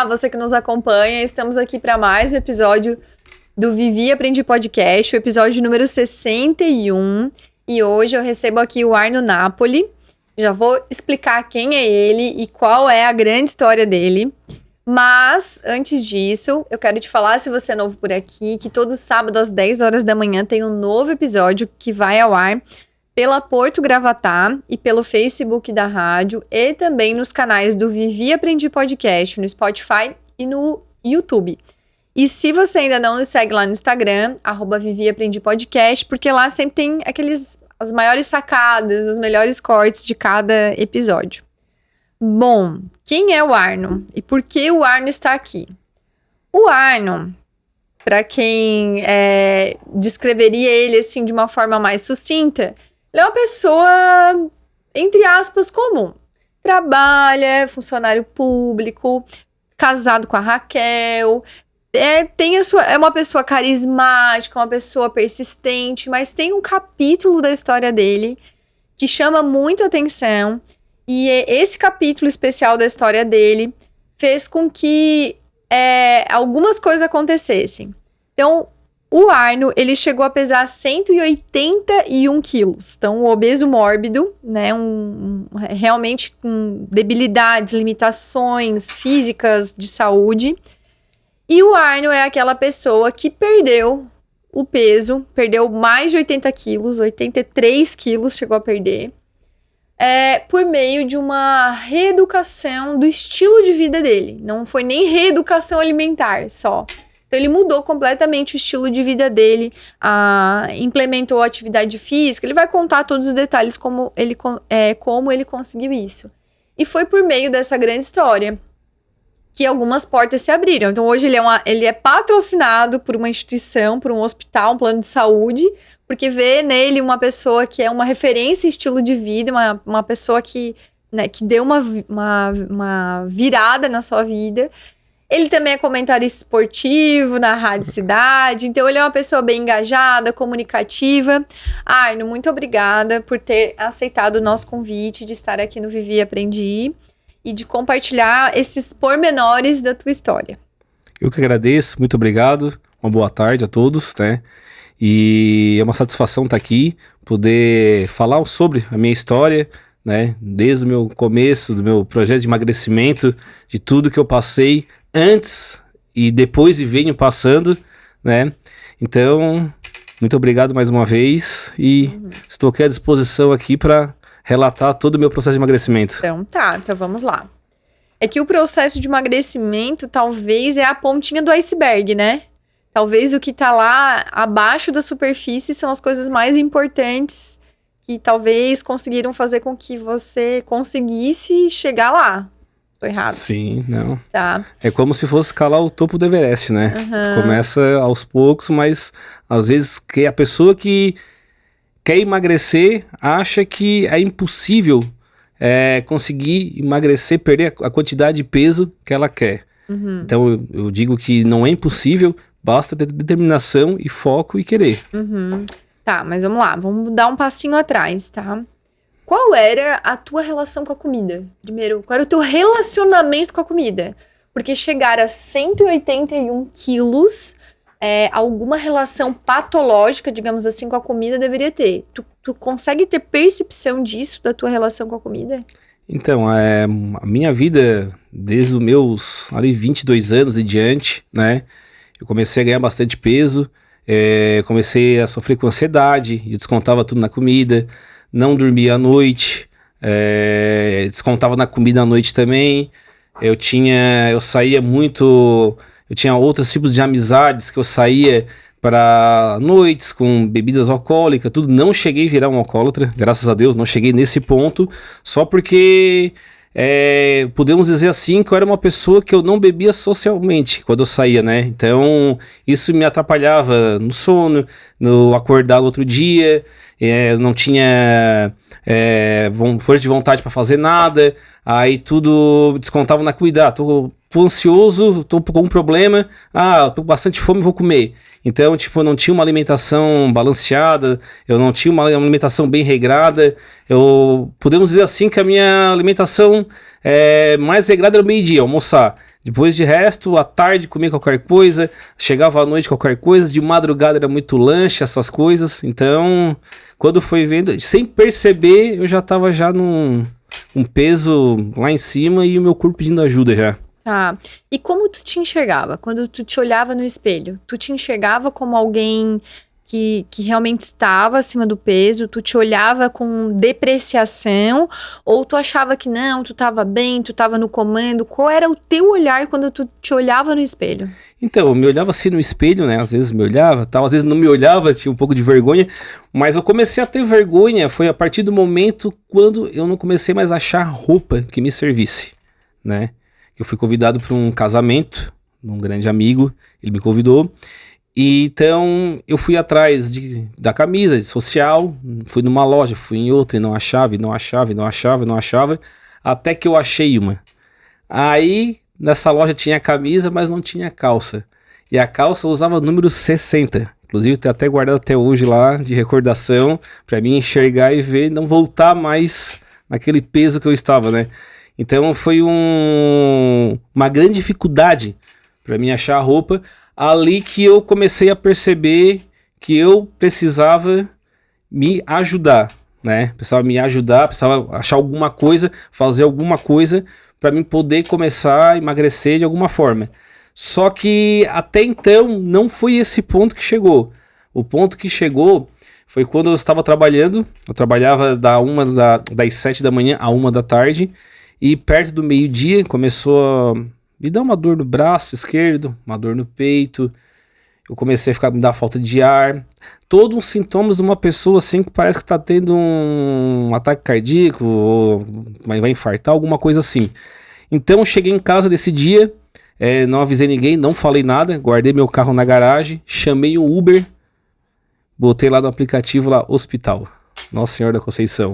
Olá, você que nos acompanha, estamos aqui para mais um episódio do Vivi e Aprendi Podcast, o episódio número 61, e hoje eu recebo aqui o Arno Napoli. Já vou explicar quem é ele e qual é a grande história dele. Mas, antes disso, eu quero te falar, se você é novo por aqui, que todo sábado às 10 horas da manhã tem um novo episódio que vai ao ar pela Porto Gravatá e pelo Facebook da rádio e também nos canais do Vivi e Aprendi Podcast, no Spotify e no YouTube. E se você ainda não nos segue lá no Instagram, @Vivi e Aprendi Podcast, porque lá sempre tem as maiores sacadas, os melhores cortes de cada episódio. Bom, quem é o Arno? E por que o Arno está aqui? O Arno, para quem descreveria ele assim de uma forma mais sucinta, ele é uma pessoa, entre aspas, comum. Trabalha, funcionário público, casado com a Raquel, é uma pessoa carismática, uma pessoa persistente, mas tem um capítulo da história dele que chama muito atenção, e esse capítulo especial da história dele fez com que algumas coisas acontecessem. Então, o Arno, ele chegou a pesar 181 quilos. Então, um obeso mórbido, né? Realmente com debilidades, limitações físicas de saúde. E o Arno é aquela pessoa que perdeu o peso, perdeu mais de 80 quilos, 83 quilos chegou a perder, por meio de uma reeducação do estilo de vida dele. Não foi nem reeducação alimentar só. Então, ele mudou completamente o estilo de vida dele, implementou a atividade física. Ele vai contar todos os detalhes como ele conseguiu isso. E foi por meio dessa grande história que algumas portas se abriram. Então, hoje ele é patrocinado por uma instituição, por um hospital, um plano de saúde, porque vê nele uma pessoa que é uma referência em estilo de vida, uma pessoa que deu uma virada na sua vida. Ele também é comentarista esportivo na Rádio Cidade, então ele é uma pessoa bem engajada, comunicativa. Arno, muito obrigada por ter aceitado o nosso convite de estar aqui no Vivi e Aprendi e de compartilhar esses pormenores da tua história. Eu que agradeço, muito obrigado, uma boa tarde a todos, né? E é uma satisfação estar aqui, poder falar sobre a minha história, né? Desde o meu começo, do meu projeto de emagrecimento, de tudo que eu passei antes e depois e venho passando, né? Então, muito obrigado mais uma vez e estou aqui à disposição aqui para relatar todo o meu processo de emagrecimento. Então vamos lá. É que o processo de emagrecimento talvez é a pontinha do iceberg, né? Talvez o que tá lá abaixo da superfície são as coisas mais importantes que talvez conseguiram fazer com que você conseguisse chegar lá. Tô errado? Sim, não. Tá. É como se fosse escalar o topo do Everest, né? Tu começa aos poucos, mas às vezes a pessoa que quer emagrecer acha que é impossível conseguir emagrecer, perder a quantidade de peso que ela quer. Então eu digo que não é impossível, basta ter determinação e foco e querer. Tá, mas vamos lá, vamos dar um passinho atrás, tá? Qual era a tua relação com a comida? Primeiro, qual era o teu relacionamento com a comida? Porque chegar a 181 quilos, alguma relação patológica, digamos assim, com a comida deveria ter. Tu consegue ter percepção disso, da tua relação com a comida? Então, a minha vida, desde os meus 22 anos e diante, né? Eu comecei a ganhar bastante peso, comecei a sofrer com ansiedade, eu descontava tudo na comida, não dormia à noite, descontava na comida à noite também. Eu saía muito, eu tinha outros tipos de amizades que eu saía para noites com bebidas alcoólicas, tudo. Não cheguei a virar um alcoólatra, graças a Deus, não cheguei nesse ponto, só porque podemos dizer assim que eu era uma pessoa que eu não bebia socialmente quando eu saía, né? Então isso me atrapalhava no sono, no acordar no outro dia, não tinha força de vontade para fazer nada, aí tudo descontava na comida. Tô ansioso, tô com um problema, tô com bastante fome, vou comer. Então, eu não tinha uma alimentação balanceada, eu não tinha uma alimentação bem regrada. Podemos dizer assim que a minha alimentação mais regrada era o meio-dia, almoçar. Depois de resto, à tarde comia qualquer coisa, chegava à noite qualquer coisa, de madrugada era muito lanche, essas coisas. Então, quando foi vendo, sem perceber, eu já tava já num um peso lá em cima e o meu corpo pedindo ajuda já. Tá. E como tu te enxergava? Quando tu te olhava no espelho, tu te enxergava como alguém que realmente estava acima do peso? Tu te olhava com depreciação? Ou tu achava que não, tu estava bem, tu estava no comando? Qual era o teu olhar quando tu te olhava no espelho? Então, eu me olhava assim no espelho, né? Às vezes me olhava, tal, às vezes não me olhava, tinha um pouco de vergonha, mas eu comecei a ter vergonha, foi a partir do momento quando eu não comecei mais a achar roupa que me servisse, né? Eu fui convidado para um casamento, um grande amigo, ele me convidou, e então eu fui atrás da camisa, de social, fui numa loja, fui em outra e não achava, até que eu achei uma. Aí, nessa loja tinha camisa, mas não tinha calça. E a calça usava o número 60. Inclusive, tem até guardado até hoje lá, de recordação, para mim enxergar e ver, não voltar mais naquele peso que eu estava, né? Então, foi uma grande dificuldade para mim achar a roupa. Ali que eu comecei a perceber que eu precisava me ajudar, né? Precisava me ajudar, precisava achar alguma coisa, fazer alguma coisa para mim poder começar a emagrecer de alguma forma. Só que até então não foi esse ponto que chegou. O ponto que chegou foi quando eu estava trabalhando. Eu trabalhava das 7 da manhã a 1 da tarde. E perto do meio-dia começou a me dar uma dor no braço esquerdo, uma dor no peito. Eu comecei a me dar falta de ar. Todos os sintomas de uma pessoa assim que parece que está tendo um ataque cardíaco ou vai infartar, alguma coisa assim. Então eu cheguei em casa desse dia, não avisei ninguém, não falei nada, guardei meu carro na garagem, chamei um Uber, botei lá no aplicativo lá, hospital, Nossa Senhora da Conceição.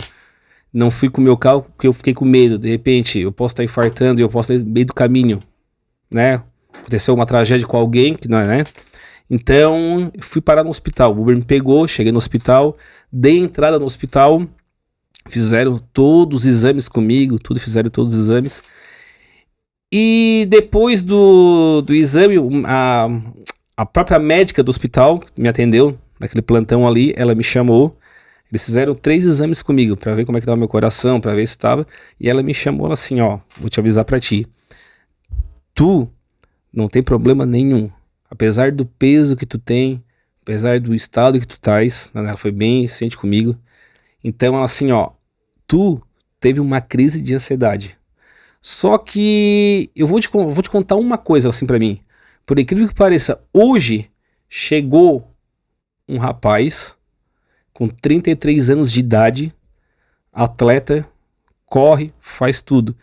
Não fui com o meu carro porque eu fiquei com medo, de repente eu posso estar infartando e eu posso estar no meio do caminho, né? Aconteceu uma tragédia com alguém, que não é, né? Então, fui parar no hospital. O Uber me pegou, cheguei no hospital, dei entrada no hospital, fizeram todos os exames comigo, fizeram todos os exames. E depois do exame, a própria médica do hospital que me atendeu, naquele plantão ali, ela me chamou. Eles fizeram 3 exames comigo, pra ver como é que tava meu coração, pra ver se tava. E ela me chamou assim, ó, vou te avisar pra ti. Tu não tem problema nenhum. Apesar do peso que tu tem, apesar do estado que tu estás, ela foi bem ciente comigo. Então ela assim, ó, tu teve uma crise de ansiedade. Só que eu vou te contar uma coisa assim pra mim. Por incrível que pareça, hoje chegou um rapaz com 33 anos de idade, atleta, corre, faz tudo.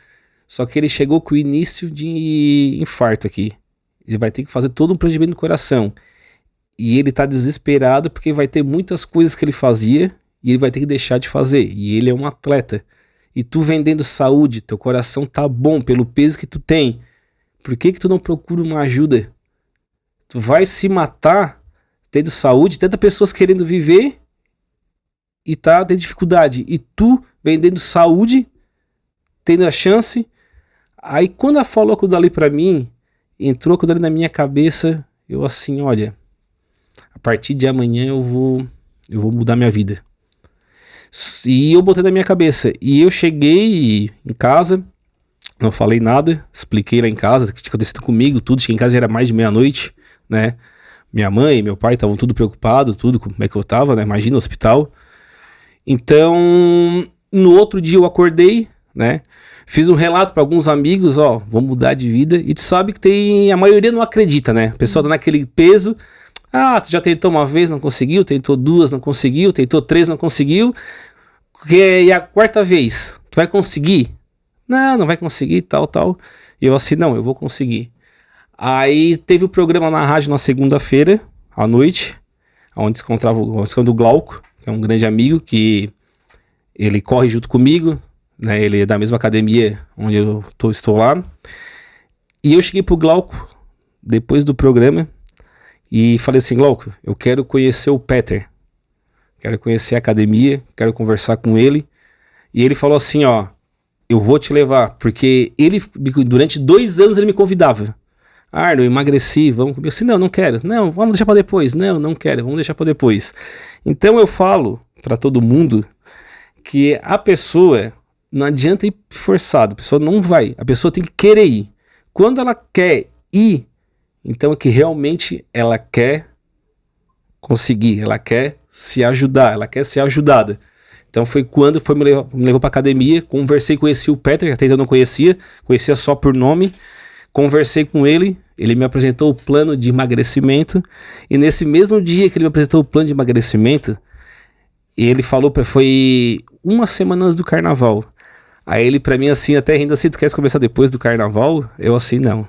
Só que ele chegou com o início de infarto aqui. Ele vai ter que fazer todo um procedimento no coração. E ele tá desesperado porque vai ter muitas coisas que ele fazia e ele vai ter que deixar de fazer. E ele é um atleta. E tu vendendo saúde, teu coração tá bom pelo peso que tu tem. Por que tu não procura uma ajuda? Tu vai se matar tendo saúde, tanta pessoas querendo viver e tá tendo dificuldade. E tu vendendo saúde, tendo a chance. Aí quando ela falou aquilo dali pra mim, entrou aquilo dali na minha cabeça, eu assim, olha, a partir de amanhã eu vou mudar minha vida. E eu botei na minha cabeça. E eu cheguei em casa, não falei nada, expliquei lá em casa o que tinha acontecido comigo, tudo. Cheguei em casa, já era mais de meia-noite, né? Minha mãe e meu pai estavam tudo preocupados, tudo, como é que eu tava, né? Imagina o hospital. Então, no outro dia eu acordei, né? Fiz um relato para alguns amigos, ó, vou mudar de vida. E tu sabe que a maioria não acredita, né? A pessoa tá naquele peso. Ah, tu já tentou uma vez, não conseguiu. Tentou 2, não conseguiu. Tentou 3, não conseguiu. E a 4ª vez, tu vai conseguir? Não vai conseguir, tal. E eu assim, não, eu vou conseguir. Aí teve o programa na rádio na segunda-feira, à noite, onde se encontrava o Glauco, que é um grande amigo, que ele corre junto comigo, né? Ele é da mesma academia onde eu estou lá. E eu cheguei pro Glauco, depois do programa, e falei assim, Glauco, eu quero conhecer o Peter. Quero conhecer a academia, quero conversar com ele. E ele falou assim, ó, eu vou te levar, porque ele, durante 2 anos ele me convidava. Arno, eu emagreci, vamos comer. Eu disse, não quero. Não, vamos deixar para depois. Não quero, vamos deixar para depois. Então eu falo para todo mundo que a pessoa, não adianta ir forçado, a pessoa não vai, a pessoa tem que querer ir. Quando ela quer ir, então é que realmente ela quer conseguir, ela quer se ajudar, ela quer ser ajudada. Então foi quando me levou pra academia, conheci o Peter, até então eu não conhecia só por nome, conversei com ele me apresentou o plano de emagrecimento, e nesse mesmo dia que ele me apresentou o plano de emagrecimento, ele falou, foi 1 semana antes do carnaval, aí ele pra mim assim, até rindo assim, tu queres começar depois do carnaval? Eu assim, não,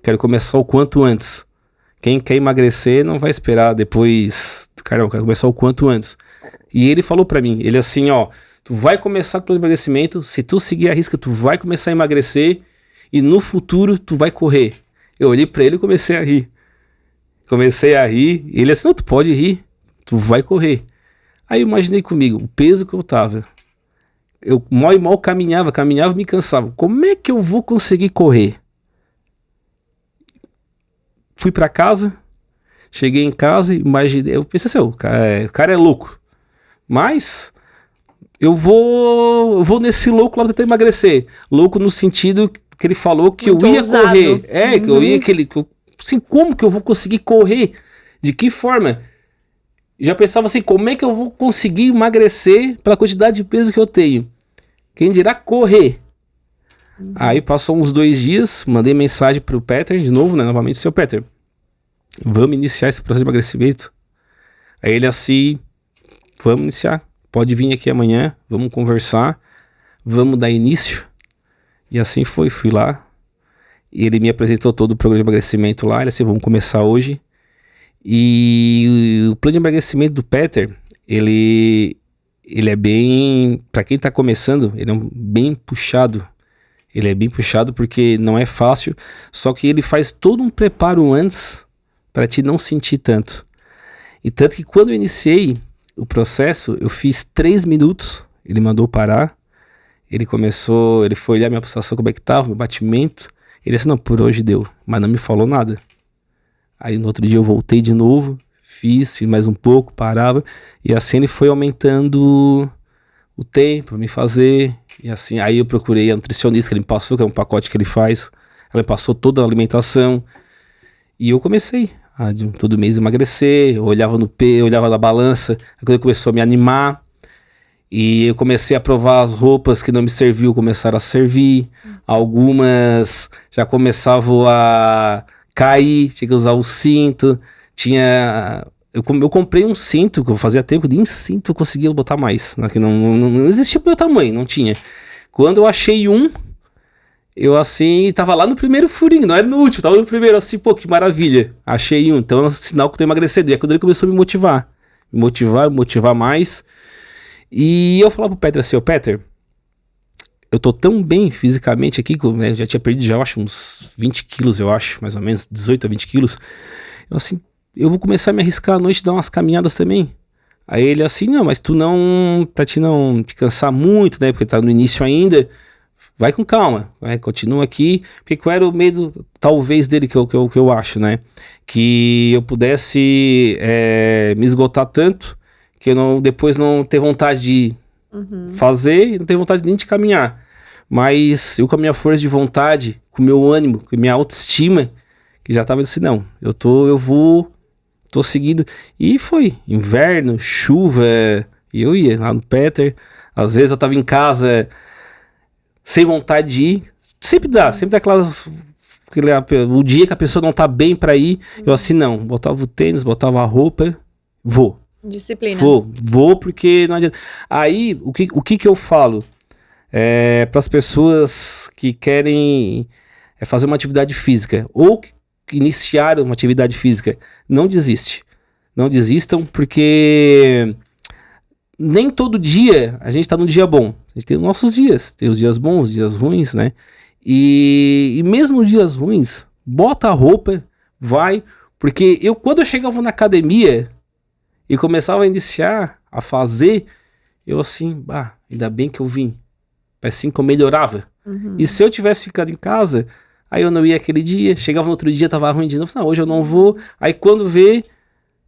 quero começar o quanto antes, quem quer emagrecer não vai esperar depois do carnaval, quero começar o quanto antes. E ele falou pra mim, ele assim, ó, tu vai começar com o emagrecimento, se tu seguir a risca, tu vai começar a emagrecer e no futuro tu vai correr. Eu olhei pra ele e comecei a rir. E ele assim, não, tu pode rir, tu vai correr. Aí eu imaginei comigo, o peso que eu tava. Eu mal caminhava e me cansava. Como é que eu vou conseguir correr? Fui pra casa, cheguei em casa, imaginei, eu pensei assim, o cara é louco. Mas eu vou nesse louco lá pra tentar emagrecer. Louco no sentido que ele falou que muito eu ia ousado. Correr. Que eu ia assim, como que eu vou conseguir correr? De que forma? Já pensava assim, como é que eu vou conseguir emagrecer pela quantidade de peso que eu tenho? Quem dirá correr? Aí passou uns 2 dias, mandei mensagem pro Peter de novo, né? Novamente, seu Peter, vamos iniciar esse processo de emagrecimento? Aí ele assim, vamos iniciar, pode vir aqui amanhã, vamos conversar, vamos dar início. E assim fui lá, e ele me apresentou todo o programa de emagrecimento lá, ele assim, vamos começar hoje. E o plano de emagrecimento do Peter, ele é bem, para quem tá começando, ele é bem puxado. Ele é bem puxado porque não é fácil, só que ele faz todo um preparo antes para te não sentir tanto. E tanto que quando eu iniciei o processo, eu fiz 3 minutos, ele mandou parar, ele foi olhar minha pulsação, como é que tava, meu batimento, ele disse, não, por hoje deu, mas não me falou nada. Aí no outro dia eu voltei de novo, fiz mais um pouco, parava, e assim ele foi aumentando o tempo para me fazer, e assim, aí eu procurei a nutricionista que ele me passou, que é um pacote que ele faz, ela me passou toda a alimentação, e eu comecei a todo mês emagrecer, eu olhava eu olhava na balança, aí quando começou a me animar, e eu comecei a provar as roupas que não me serviam, começaram a servir, algumas já começavam a cair, tinha que usar o cinto, eu comprei um cinto, que eu fazia tempo, nem cinto eu conseguia botar mais, né, que não existia pro meu tamanho, não tinha. Quando eu achei eu assim, tava lá no primeiro furinho, não era no último, tava no primeiro, assim, pô, que maravilha, achei então é um sinal que eu tô emagrecendo, e é quando ele começou a me motivar mais, e eu falava pro Peter assim, Peter, eu tô tão bem fisicamente aqui, né, eu já tinha perdido, já acho, uns 20 quilos, eu acho, mais ou menos, 18 a 20 quilos, eu assim, eu vou começar a me arriscar à noite, dar umas caminhadas também. Aí ele assim, não, mas pra te não te cansar muito, né, porque tá no início ainda, vai com calma, continua aqui, porque qual era o medo, talvez, dele, que eu acho, né, que eu pudesse me esgotar tanto, que eu depois não ter vontade de fazer, e não ter vontade nem de caminhar, mas eu com a minha força de vontade, com o meu ânimo, com a minha autoestima, que já tava assim, não, tô seguindo, e foi, inverno, chuva, e eu ia lá no Peter, às vezes eu tava em casa, sem vontade de ir, sempre dá aquelas, o dia que a pessoa não tá bem pra ir, eu assim, não, botava o tênis, botava a roupa, vou. Disciplina. Vou porque não adianta. Aí, o que eu falo para as pessoas que querem fazer uma atividade física ou que iniciar uma atividade física, não desistam, porque nem todo dia a gente tá num dia bom. A gente tem os nossos dias, tem os dias bons, os dias ruins, né? E mesmo nos dias ruins, bota a roupa, vai, porque quando eu chegava na academia e começava a iniciar a fazer, eu assim, ainda bem que eu vim, Parecia que eu melhorava. E se eu tivesse ficado em casa, aí eu não ia aquele dia, chegava no outro dia, tava ruim de novo, não, hoje eu não vou. Aí quando vê,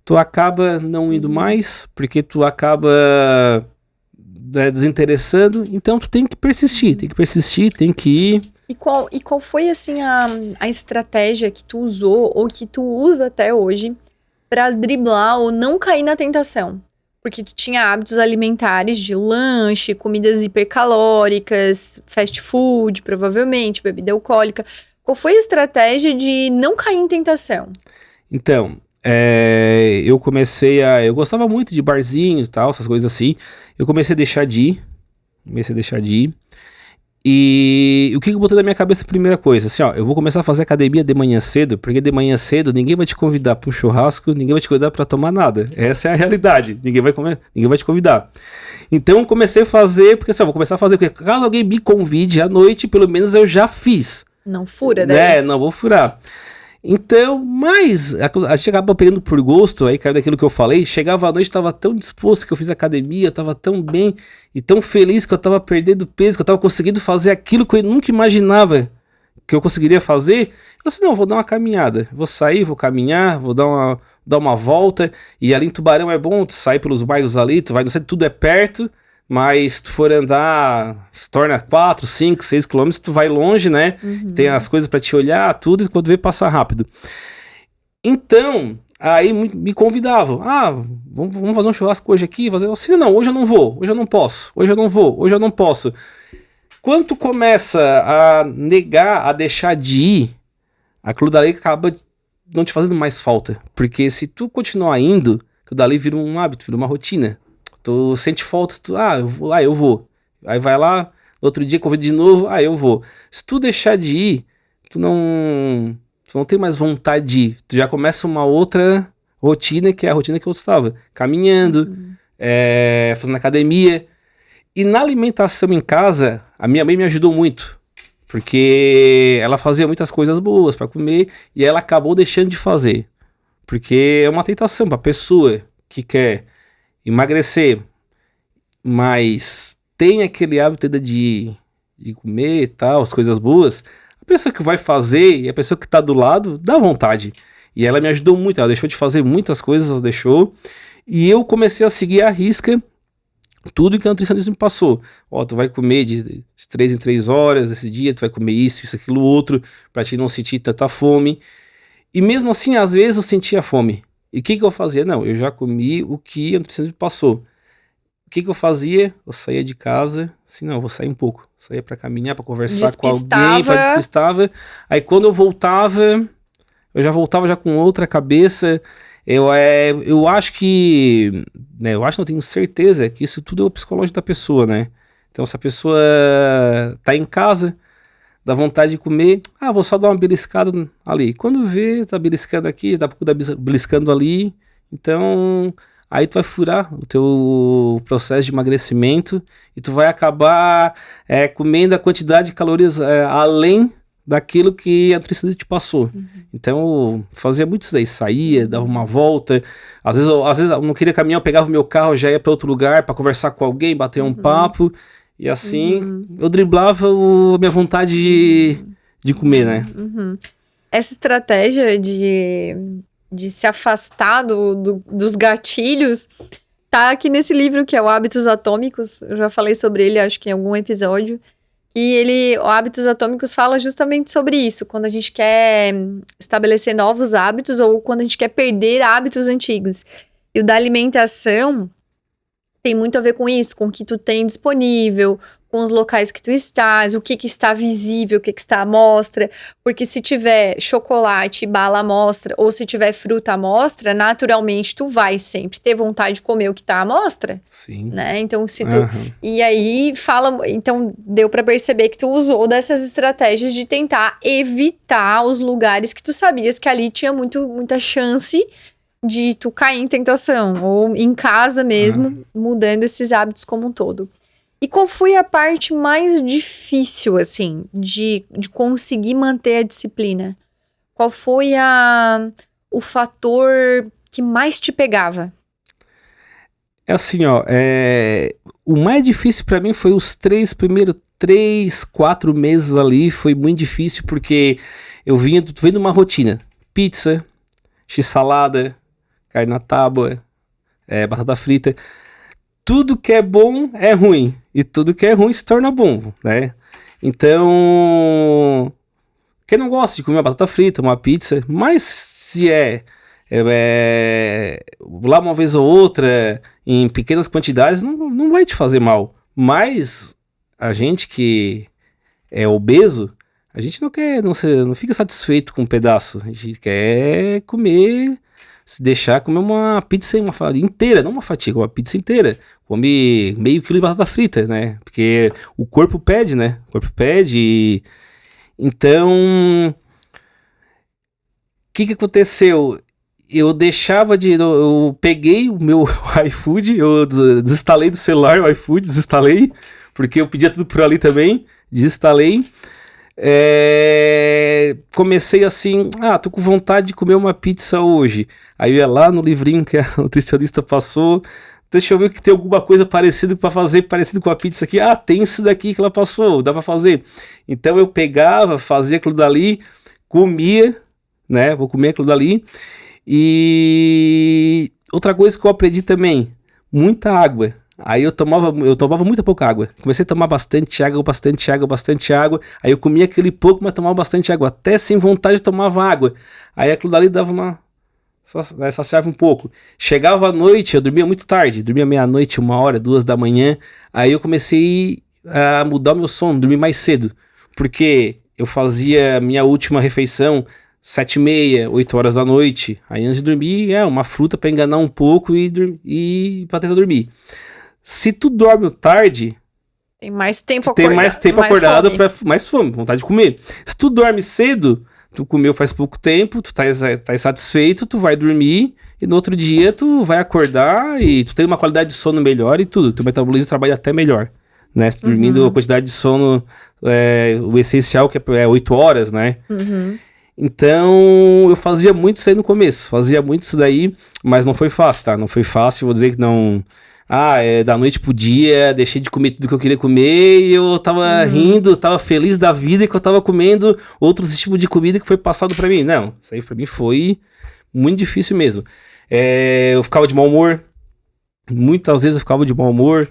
tu acaba não indo mais, porque tu acaba desinteressando. Então tu tem que persistir, tem que ir. E qual foi, assim, a estratégia que tu usou, ou que tu usa até hoje, pra driblar ou não cair na tentação? Porque tu tinha hábitos alimentares de lanche, comidas hipercalóricas, fast food, provavelmente, bebida alcoólica. Qual foi a estratégia de não cair em tentação? Então, eu gostava muito de barzinho e tal, essas coisas assim. Eu comecei a deixar de ir. E o que eu botei na minha cabeça, a primeira coisa, assim, ó, eu vou começar a fazer academia de manhã cedo, porque de manhã cedo ninguém vai te convidar para um churrasco, ninguém vai te convidar para tomar nada. Essa é a realidade, ninguém vai te convidar. Então eu comecei a fazer, porque assim, eu vou começar a fazer, porque caso alguém me convide à noite, pelo menos eu já fiz. Não fura, daí? Não vou furar. Então, mas a gente acaba pegando por gosto, aí caiu daquilo que eu falei, chegava à noite, tava tão disposto que eu fiz academia, tava tão bem e tão feliz que eu tava perdendo peso, que eu tava conseguindo fazer aquilo que eu nunca imaginava que eu conseguiria fazer. Eu disse, não, vou dar uma caminhada, vou sair, vou caminhar, vou dar uma volta, e ali em Tubarão é bom, tu sai pelos bairros ali, tu vai, não sei, tudo é perto, mas se tu for andar, se torna 4, 5, 6 quilômetros, tu vai longe, né? Tem as coisas pra te olhar, tudo, e quando vê, passar rápido. Então, aí me convidavam. Vamos fazer um churrasco hoje aqui? Assim, não, hoje eu não vou, hoje eu não posso, hoje eu não vou, hoje eu não posso. Quando tu começa a negar, a deixar de ir, aquilo dali acaba não te fazendo mais falta. Porque se tu continuar indo, aquilo dali vira um hábito, vira uma rotina. Tu sente falta, eu vou. Aí vai lá, outro dia convida de novo, eu vou. Se tu deixar de ir, tu não tem mais vontade de ir. Tu já começa uma outra rotina, que é a rotina que eu estava. Caminhando, fazendo academia. E na alimentação em casa, a minha mãe me ajudou muito. Porque ela fazia muitas coisas boas para comer e ela acabou deixando de fazer. Porque é uma tentação para a pessoa que quer emagrecer, mas tem aquele hábito de comer e tal, as coisas boas, a pessoa que vai fazer e a pessoa que tá do lado, dá vontade. E ela me ajudou muito, ela deixou de fazer muitas coisas, ela deixou, e eu comecei a seguir à risca tudo que a nutricionista me passou. Tu vai comer de 3 em 3 horas esse dia, tu vai comer isso, aquilo, outro, pra te não sentir tanta fome. E mesmo assim, às vezes eu sentia fome. E o que eu fazia? Não, eu já comi o que a nutricionista me passou. O que eu fazia? Eu saía de casa, assim, não, eu vou sair um pouco. Saía pra caminhar, pra conversar com alguém, despistava. Aí quando eu voltava, eu já voltava já com outra cabeça. Eu acho que, né, não tenho certeza que isso tudo é o psicológico da pessoa, né? Então se a pessoa tá em casa, dá vontade de comer, vou só dar uma beliscada ali. Quando vê, tá beliscando aqui, dá pouco beliscando ali, então aí tu vai furar o teu processo de emagrecimento e tu vai acabar comendo a quantidade de calorias além daquilo que a nutricionista te passou. Então eu fazia muito isso daí, saía, dava uma volta, às vezes eu não queria caminhar, eu pegava o meu carro, já ia para outro lugar para conversar com alguém, bater um papo. E assim, eu driblava a minha vontade de comer, né? Essa estratégia de se afastar dos gatilhos tá aqui nesse livro, que é o Hábitos Atômicos. Eu já falei sobre ele, acho que em algum episódio. E o Hábitos Atômicos fala justamente sobre isso. Quando a gente quer estabelecer novos hábitos ou quando a gente quer perder hábitos antigos. E o da alimentação tem muito a ver com isso, com o que tu tem disponível, com os locais que tu estás, o que está visível, o que está à mostra, porque se tiver chocolate, bala à mostra, ou se tiver fruta à mostra, naturalmente tu vai sempre ter vontade de comer o que está à mostra. Sim. Né? Então, se tu... E aí, então, deu para perceber que tu usou dessas estratégias de tentar evitar os lugares que tu sabias que ali tinha muita chance de tu cair em tentação, ou em casa mesmo, mudando esses hábitos como um todo. E qual foi a parte mais difícil, assim, de conseguir manter a disciplina? Qual foi o fator que mais te pegava? É assim, o mais difícil pra mim foi os 3 primeiros 3, 4 meses ali foi muito difícil, porque eu vinha vendo uma rotina. Pizza, x-salada, carne na tábua, batata frita. Tudo que é bom é ruim. E tudo que é ruim se torna bom, né? Então, quem não gosta de comer uma batata frita, uma pizza, mas se lá uma vez ou outra, em pequenas quantidades, não vai te fazer mal. Mas a gente que é obeso, a gente não fica satisfeito com um pedaço. A gente quer comer, se deixar comer uma pizza inteira, não uma fatia, uma pizza inteira. Come meio quilo de batata frita, né? Porque o corpo pede, né? O corpo pede. Então, o que aconteceu? Eu peguei o meu iFood, eu desinstalei do celular o iFood, desinstalei, porque eu pedia tudo por ali também, desinstalei. Comecei assim, tô com vontade de comer uma pizza hoje. Aí eu ia lá no livrinho que a nutricionista passou, deixa eu ver que tem alguma coisa parecida para fazer, parecido com a pizza aqui. Tem isso daqui que ela passou, dá para fazer. Então eu pegava, fazia aquilo dali, comia, né? Vou comer aquilo dali. E outra coisa que eu aprendi também, muita água. Aí eu tomava muita pouca água. Comecei a tomar bastante água. Aí eu comia aquele pouco, mas tomava bastante água. Até sem vontade eu tomava água. Aí aquilo dali dava saciava um pouco. Chegava à noite, eu dormia muito tarde. Dormia meia-noite, 1h, 2 da manhã. Aí eu comecei a mudar o meu sono, dormir mais cedo. Porque eu fazia minha última refeição 7h30, 8h da noite. Aí antes de dormir, uma fruta para enganar um pouco e para tentar dormir. Se tu dorme tarde, tem mais tempo acordado para mais fome, vontade de comer. Se tu dorme cedo, tu comeu faz pouco tempo, tu tá satisfeito, tu vai dormir e no outro dia tu vai acordar e tu tem uma qualidade de sono melhor e tudo. Teu metabolismo trabalha até melhor, né? Se dormindo a quantidade de sono, o essencial que é 8 horas, né? Então, eu fazia muito isso aí no começo, mas não foi fácil, tá? Não foi fácil, vou dizer que não... da noite pro dia, deixei de comer tudo que eu queria comer e eu tava rindo, tava feliz da vida que eu tava comendo outros tipos de comida que foi passado pra mim. Não, isso aí pra mim foi muito difícil mesmo. Eu ficava de mau humor, muitas vezes eu ficava de mau humor,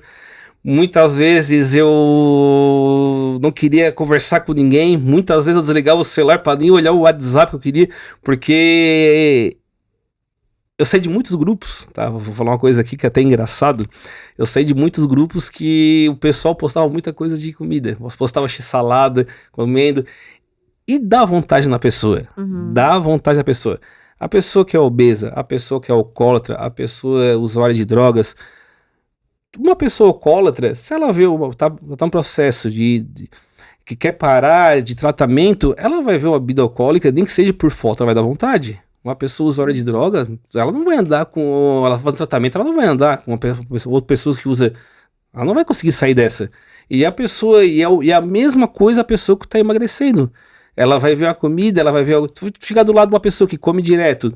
muitas vezes eu não queria conversar com ninguém, muitas vezes eu desligava o celular pra nem olhar o WhatsApp que eu queria, porque... Eu saí de muitos grupos, tá? Vou falar uma coisa aqui que é até engraçado. Eu saí de muitos grupos que o pessoal postava muita coisa de comida. Postava x-salada, comendo. E dá vontade na pessoa. Dá vontade na pessoa. A pessoa que é obesa, a pessoa que é alcoólatra, a pessoa usuária de drogas. Uma pessoa alcoólatra, se ela vê tá um processo que quer parar de tratamento, ela vai ver uma bebida alcoólica, nem que seja por falta, ela vai dar vontade. Uma pessoa usuária de droga, ela não vai andar com... Ela faz um tratamento, ela não vai andar com outra pessoa que usa... Ela não vai conseguir sair dessa. E a pessoa... E a mesma coisa a pessoa que está emagrecendo. Ela vai ver uma comida, ela vai ver... Tu ficar do lado de uma pessoa que come direto,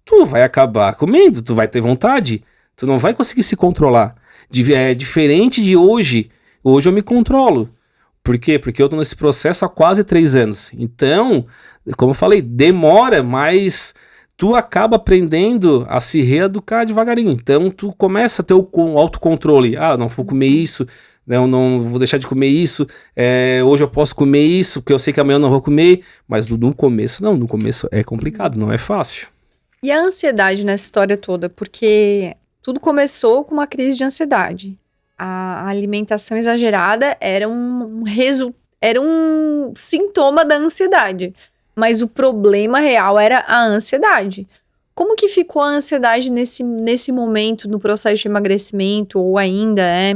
tu vai acabar comendo, tu vai ter vontade. Tu não vai conseguir se controlar. É diferente de hoje. Hoje eu me controlo. Por quê? Porque eu tô nesse processo há quase 3 anos. Então, como eu falei, demora, mas... tu acaba aprendendo a se reeducar devagarinho. Então, tu começa a ter o autocontrole. Não vou comer isso, não vou deixar de comer isso, hoje eu posso comer isso, porque eu sei que amanhã eu não vou comer. Mas no começo, no começo é complicado, não é fácil. E a ansiedade nessa história toda? Porque tudo começou com uma crise de ansiedade. A alimentação exagerada era um sintoma da ansiedade. Mas o problema real era a ansiedade. Como que ficou a ansiedade nesse momento, no processo de emagrecimento, ou ainda é?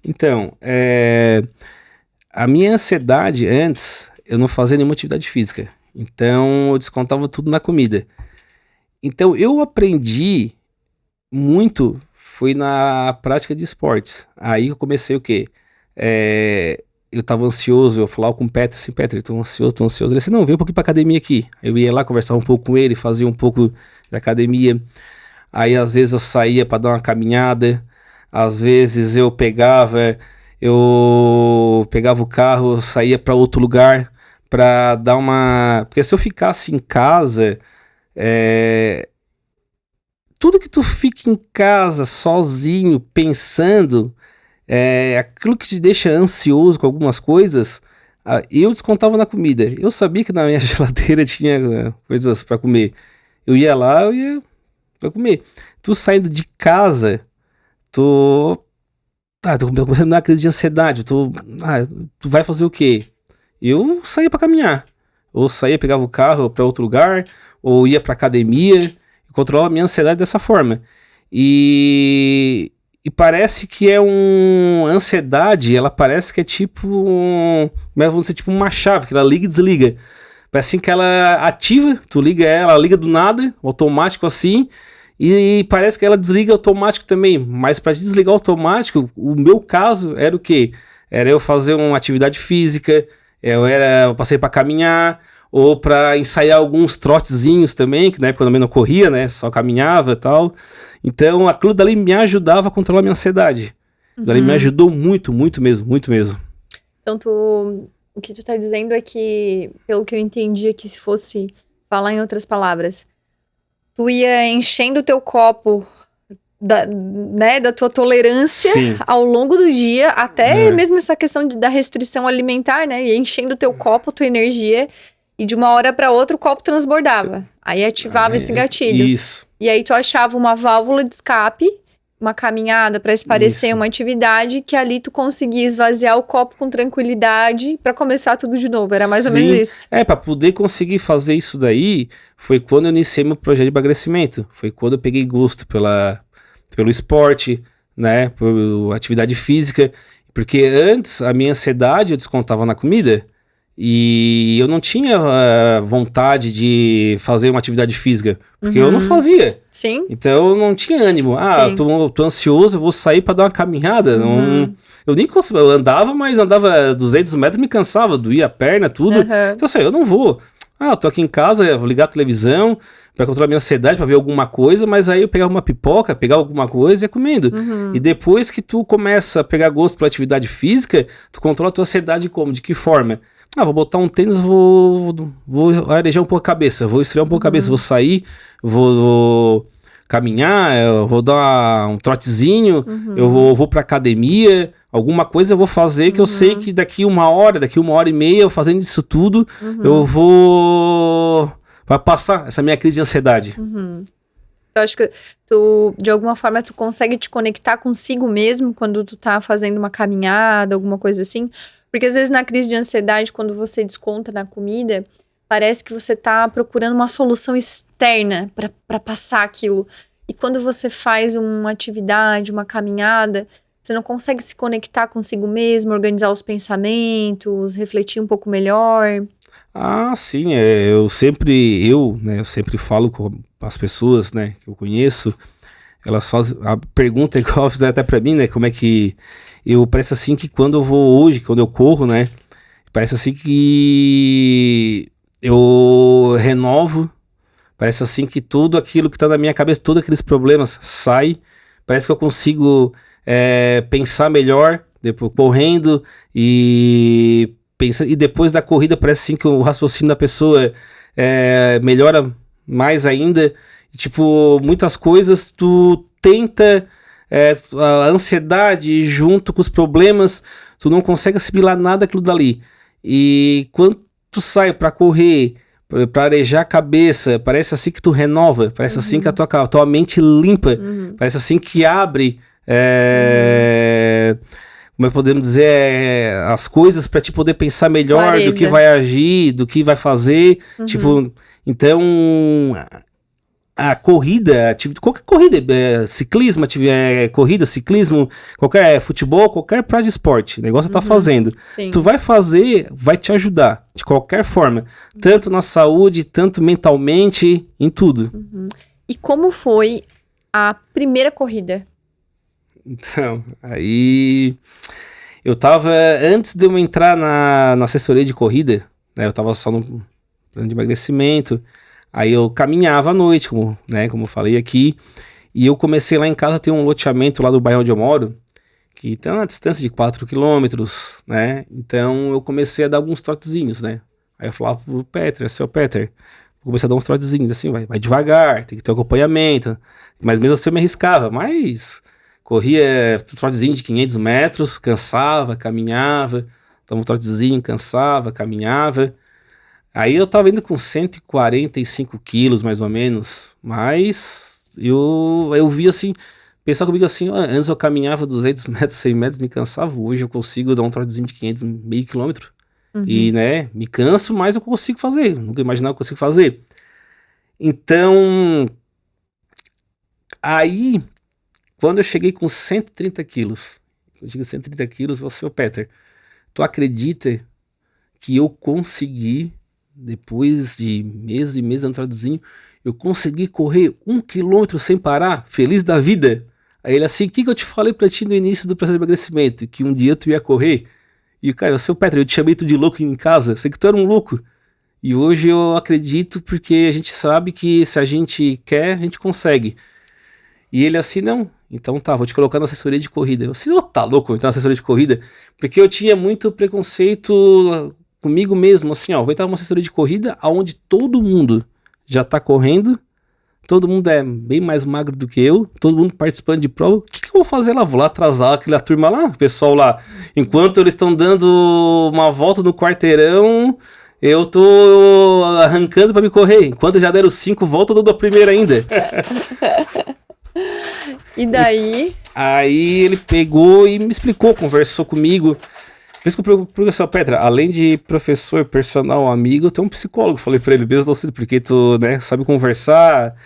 Então, a minha ansiedade antes, eu não fazia nenhuma atividade física. Então, eu descontava tudo na comida. Então, eu aprendi muito, foi na prática de esportes. Aí eu comecei o quê? Eu tava ansioso, eu falava com o Petri assim, Petri, tô ansioso. Ele disse, não, vem um pouquinho pra academia aqui. Eu ia lá, conversava um pouco com ele, fazia um pouco de academia. Aí, às vezes, eu saía pra dar uma caminhada. Às vezes, eu pegava eu pegava o carro, saía para outro lugar para dar uma... Porque se eu ficasse em casa, tudo que tu fica em casa sozinho, pensando, aquilo que te deixa ansioso com algumas coisas, eu descontava na comida. Eu sabia que na minha geladeira tinha coisas para comer. Eu ia lá, eu ia pra comer. Tu saindo de casa, tô começando a me dar uma crise de ansiedade. Tu vai fazer o quê? Eu saía pra caminhar. Ou saía, pegava o carro pra outro lugar, ou ia pra academia, e controlava a minha ansiedade dessa forma. E parece que ansiedade, ela parece que é tipo, vamos dizer, tipo uma chave, que ela liga e desliga. Parece assim que ela ativa, tu liga ela liga do nada, automático assim, e parece que ela desliga automático também. Mas para desligar automático, o meu caso era o quê? Era eu fazer uma atividade física, eu passei para caminhar, ou para ensaiar alguns trotezinhos também, que na época eu também não corria, né? Só caminhava e tal. Então aquilo dali me ajudava a controlar a minha ansiedade. Dali me ajudou muito, muito mesmo, muito mesmo. Então o que tu tá dizendo é que, pelo que eu entendi aqui, se fosse falar em outras palavras, tu ia enchendo o teu copo da tua tolerância Sim. ao longo do dia, até mesmo essa questão da restrição alimentar, né? Ia enchendo o teu copo, tua energia, e de uma hora para outra o copo transbordava. Aí ativava esse gatilho. Isso. E aí tu achava uma válvula de escape, uma caminhada para esparecer uma atividade, que ali tu conseguia esvaziar o copo com tranquilidade para começar tudo de novo. Era mais ou menos isso. Para poder conseguir fazer isso daí, foi quando eu iniciei meu projeto de emagrecimento. Foi quando eu peguei gosto pelo esporte, né, por atividade física. Porque antes a minha ansiedade eu descontava na comida. E eu não tinha vontade de fazer uma atividade física, porque eu não fazia. Sim. Então eu não tinha ânimo. Tô ansioso, eu vou sair para dar uma caminhada. Não, eu nem conseguia, eu andava, mas andava 200 metros, me cansava, doía a perna, tudo. Então assim, eu não vou. Eu tô aqui em casa, vou ligar a televisão para controlar minha ansiedade, para ver alguma coisa, mas aí eu pegava uma pipoca, pegava alguma coisa e ia comendo. E depois que tu começa a pegar gosto pela atividade física, tu controla a tua ansiedade como? De que forma? Vou botar um tênis, vou arejar um pouco a cabeça, vou esfriar um pouco a cabeça, vou sair, vou caminhar, eu vou dar um trotezinho, eu vou pra academia, alguma coisa eu vou fazer que eu sei que daqui uma hora e meia, eu fazendo isso tudo, eu vai passar essa minha crise de ansiedade. Eu acho que tu, de alguma forma, tu consegue te conectar consigo mesmo quando tu tá fazendo uma caminhada, alguma coisa assim. Porque às vezes na crise de ansiedade, quando você desconta na comida, parece que você tá procurando uma solução externa para passar aquilo. E quando você faz uma atividade, uma caminhada, você não consegue se conectar consigo mesmo, organizar os pensamentos, refletir um pouco melhor. Sim, eu sempre falo com as pessoas, né, que eu conheço, elas fazem a pergunta igual fizeram até para mim, né, como é que parece assim que quando eu corro, né, parece assim que eu renovo, parece assim que tudo aquilo que tá na minha cabeça, todos aqueles problemas sai, parece que eu consigo pensar melhor, depois correndo e depois da corrida parece assim que o raciocínio da pessoa melhora mais ainda, tipo, muitas coisas tu tenta... a ansiedade junto com os problemas, tu não consegue assimilar nada daquilo dali. E quando tu sai pra correr, pra arejar a cabeça, parece assim que tu renova, parece assim que a tua mente limpa, parece assim que abre, como é que podemos dizer, as coisas pra te poder pensar melhor Clareza. Do que vai agir, do que vai fazer, tipo, então... A corrida, qualquer corrida, ciclismo, corrida, ciclismo, qualquer futebol, qualquer praia de esporte, o negócio tá fazendo. Sim. Tu vai fazer, vai te ajudar, de qualquer forma. Tanto na saúde, tanto mentalmente, em tudo. E como foi a primeira corrida? Então, aí... Eu tava, antes de eu entrar na assessoria de corrida, né, eu tava só no plano de emagrecimento... Aí eu caminhava à noite, como eu falei aqui, e eu comecei lá em casa, tem um loteamento lá do bairro onde eu moro, que tem uma distância de 4 quilômetros, né? Então eu comecei a dar alguns trotezinhos, né? Aí eu falava pro Peter, seu Peter, comecei a dar uns trotezinhos assim, vai devagar, tem que ter um acompanhamento. Mas mesmo assim eu me arriscava, mas corria trotezinho de 500 metros, cansava, caminhava, dava um trotezinho, cansava, caminhava. Aí eu tava indo com 145 quilos, mais ou menos, mas eu vi assim, pensar comigo assim, antes eu caminhava 200 metros, 100 metros, me cansava, hoje eu consigo dar um trotezinho de 500, meio quilômetro, e, né, me canso, mas eu consigo fazer, nunca imaginava que eu consigo fazer. Então, aí, quando eu cheguei com 130 quilos, eu cheguei com 130 quilos, eu falei, ô Peter, tu acredita que eu consegui, depois de meses e meses traduzindo, eu consegui correr 1 quilômetro sem parar, feliz da vida? Aí ele assim, o que eu te falei pra ti no início do processo de emagrecimento? Que um dia tu ia correr? E cara, seu Peter, eu te chamei tu de louco em casa, sei que tu era um louco. E hoje eu acredito porque a gente sabe que se a gente quer, a gente consegue. E ele assim, não, então tá, vou te colocar na assessoria de corrida. Eu assim, tá louco, então na assessoria de corrida? Porque eu tinha muito preconceito comigo mesmo, assim, vou entrar numa assessoria de corrida onde todo mundo já tá correndo, todo mundo é bem mais magro do que eu, todo mundo participando de prova. O que eu vou fazer lá? Vou lá atrasar aquela turma lá, o pessoal lá. Enquanto eles estão dando uma volta no quarteirão, eu tô arrancando pra me correr. Enquanto já deram 5 voltas, eu dou a primeira ainda. E daí? Aí ele pegou e me explicou, conversou comigo. Por isso que o professor Petra, além de professor, personal, amigo, tem um psicólogo. Falei pra ele, mesmo porque tu, né, sabe conversar.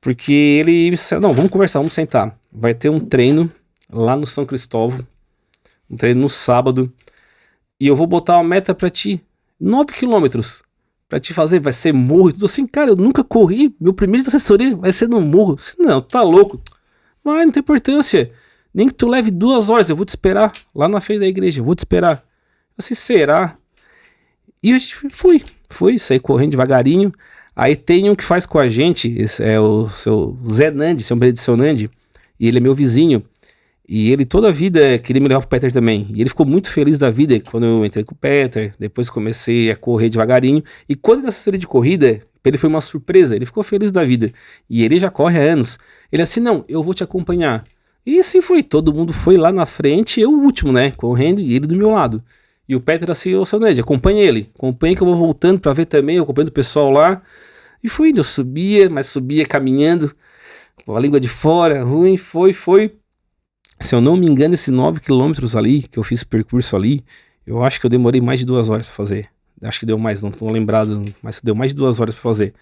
Porque ele disse, não, vamos conversar, vamos sentar. Vai ter um treino lá no São Cristóvão, um treino no sábado, e eu vou botar uma meta pra ti, 9 quilômetros, pra te fazer, vai ser morro e tudo assim. Cara, eu nunca corri, meu primeiro de assessoria vai ser no morro. Não, tu tá louco. Vai, não tem importância. Nem que tu leve 2 horas, eu vou te esperar lá na frente da igreja, eu vou te esperar. Assim, será? E a gente fui, saí correndo devagarinho. Aí tem um que faz com a gente, esse é o seu Zé Nandi, seu Benedito Nandi, e ele é meu vizinho. E ele toda a vida queria me levar pro Peter também. E ele ficou muito feliz da vida quando eu entrei com o Peter, depois comecei a correr devagarinho. E quando ele assessoria de corrida, pra ele foi uma surpresa, ele ficou feliz da vida. E ele já corre há anos. Ele assim, não, eu vou te acompanhar. E assim foi, todo mundo foi lá na frente, eu o último, né, correndo, e ele do meu lado. E o Peter assim, ô seu Ned, acompanha ele, acompanha que eu vou voltando pra ver também, eu acompanhando o pessoal lá. E fui, eu subia, mas subia caminhando, com a língua de fora, ruim, foi. Se eu não me engano, esses 9 quilômetros ali, que eu fiz o percurso ali, eu acho que eu demorei mais de 2 horas pra fazer. Acho que deu mais, não tô lembrado, mas deu mais de 2 horas pra fazer.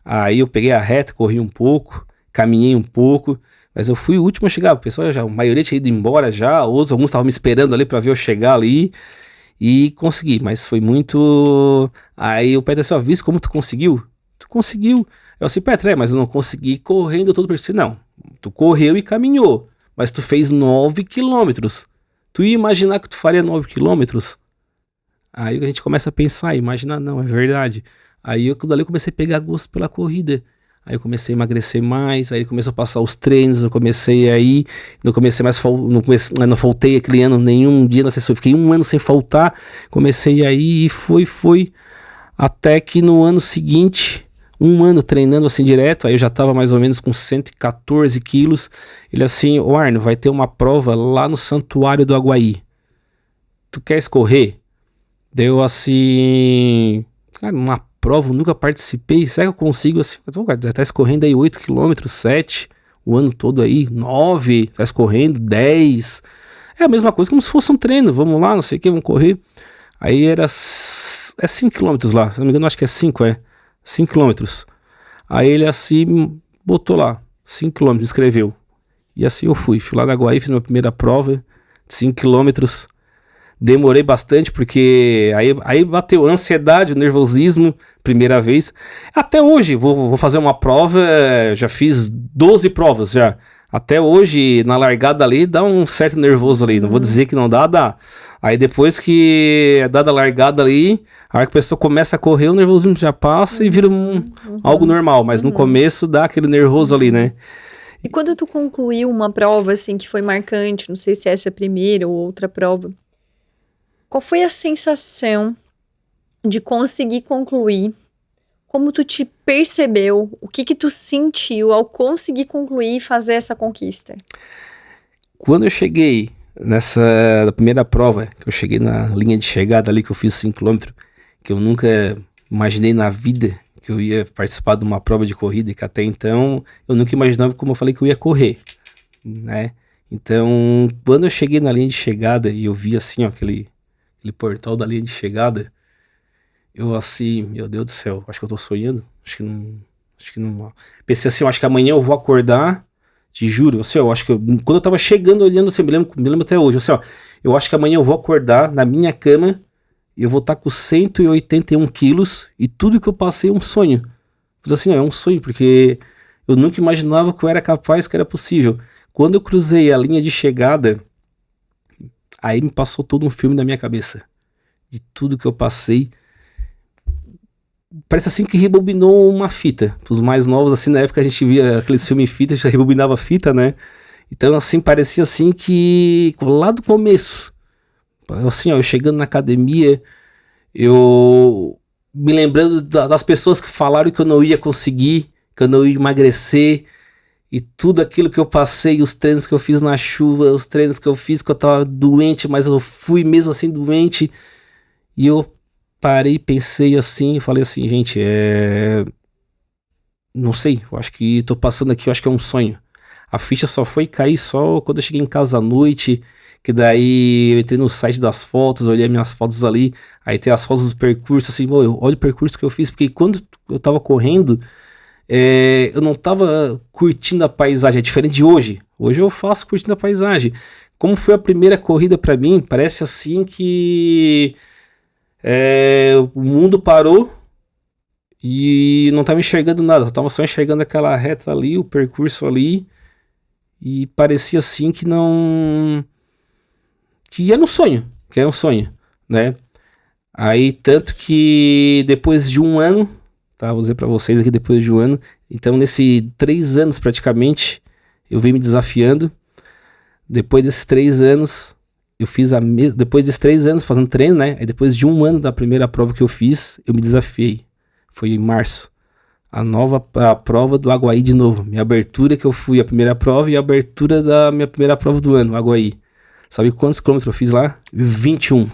Aí eu peguei a reta, corri um pouco, caminhei um pouco, mas eu fui o último a chegar. O pessoal já, a maioria tinha ido embora já, outros, alguns estavam me esperando ali pra ver eu chegar ali. E consegui, mas foi muito... Aí o Peter disse, viu como tu conseguiu? Tu conseguiu. Eu disse, Peter, mas eu não consegui correndo todo o percurso. Não, tu correu e caminhou, mas tu fez 9 quilômetros. Tu ia imaginar que tu faria 9 quilômetros? Aí a gente começa a pensar, imaginar, não, é verdade. Aí eu comecei a pegar gosto pela corrida. Aí eu comecei a emagrecer mais, aí começou a passar os treinos, eu comecei a ir, não faltei aquele ano nenhum dia na assessoria, fiquei 1 ano sem faltar, comecei a ir e foi, até que no ano seguinte, 1 ano treinando assim direto, aí eu já tava mais ou menos com 114 quilos, ele assim, Arno, vai ter uma prova lá no Santuário do Aguaí, tu queres correr? Deu assim, cara, uma prova, nunca participei, será que eu consigo assim? Já tá escorrendo aí 8 km, 7, o ano todo aí, 9, tá escorrendo 10, é a mesma coisa como se fosse um treino, vamos lá, não sei o que, vamos correr. Aí era 5 km lá, se não me engano acho que é 5 km. Aí ele assim, botou lá, 5 km, escreveu, e assim eu fui lá na Guaí, fiz minha primeira prova, de 5 km, demorei bastante, porque aí bateu a ansiedade, o nervosismo, primeira vez. Até hoje, vou fazer uma prova, já fiz 12 provas já. Até hoje, na largada ali, dá um certo nervoso ali. Não vou dizer que não dá. Aí depois que é dada a largada ali, a hora que a pessoa começa a correr, o nervosismo já passa e vira algo normal. Mas no começo dá aquele nervoso ali, né? E quando tu concluiu uma prova, assim, que foi marcante, não sei se essa é a primeira ou outra prova, qual foi a sensação de conseguir concluir? Como tu te percebeu? O que tu sentiu ao conseguir concluir e fazer essa conquista? Quando eu cheguei nessa primeira prova, que eu cheguei na linha de chegada ali, que eu fiz 5 km, que eu nunca imaginei na vida que eu ia participar de uma prova de corrida, que até então eu nunca imaginava, como eu falei, que eu ia correr, né? Então, quando eu cheguei na linha de chegada e eu vi assim, ó, aquele portal da linha de chegada, eu assim, meu Deus do céu, acho que eu tô sonhando, acho que não. Pensei assim, eu acho que amanhã eu vou acordar, te juro, assim, ó, eu acho que quando eu tava chegando, olhando assim, me lembro até hoje, assim, ó, eu acho que amanhã eu vou acordar na minha cama e eu vou estar com 181 quilos e tudo que eu passei é um sonho. Mas assim, ó, é um sonho, porque eu nunca imaginava que eu era capaz, que era possível. Quando eu cruzei a linha de chegada, aí me passou todo um filme na minha cabeça, de tudo que eu passei. Parece assim que rebobinou uma fita. Os mais novos, assim, na época a gente via aqueles filmes em fita, já rebobinava a fita, né? Então, assim, parecia assim que lá do começo, assim, ó, eu chegando na academia, eu me lembrando das pessoas que falaram que eu não ia conseguir, que eu não ia emagrecer, e tudo aquilo que eu passei, os treinos que eu fiz na chuva, os treinos que eu fiz que eu tava doente, mas eu fui mesmo assim doente, e eu parei, pensei assim, falei assim, gente, não sei, eu acho que tô passando aqui, eu acho que é um sonho. A ficha só foi cair só quando eu cheguei em casa à noite, que daí eu entrei no site das fotos, olhei minhas fotos ali, aí tem as fotos do percurso, assim, eu olho o percurso que eu fiz, porque quando eu tava correndo, eu não tava curtindo a paisagem, é diferente de hoje. Hoje eu faço curtindo a paisagem. Como foi a primeira corrida pra mim, parece assim que o mundo parou e não tava enxergando nada, eu tava só enxergando aquela reta ali, o percurso ali, e parecia assim que não... que era um sonho, né? Aí, tanto que depois de um ano, tá? Vou dizer pra vocês aqui, depois de um ano, então nesse 3 anos praticamente, eu venho me desafiando. Depois desses 3 anos, eu fiz depois desses 3 anos fazendo treino, né? Aí depois de um ano da primeira prova que eu fiz, eu me desafiei. Foi em março. A prova do Aguaí de novo. Minha abertura que eu fui a primeira prova e a abertura da minha primeira prova do ano, Aguaí. Sabe quantos quilômetros eu fiz lá? 21.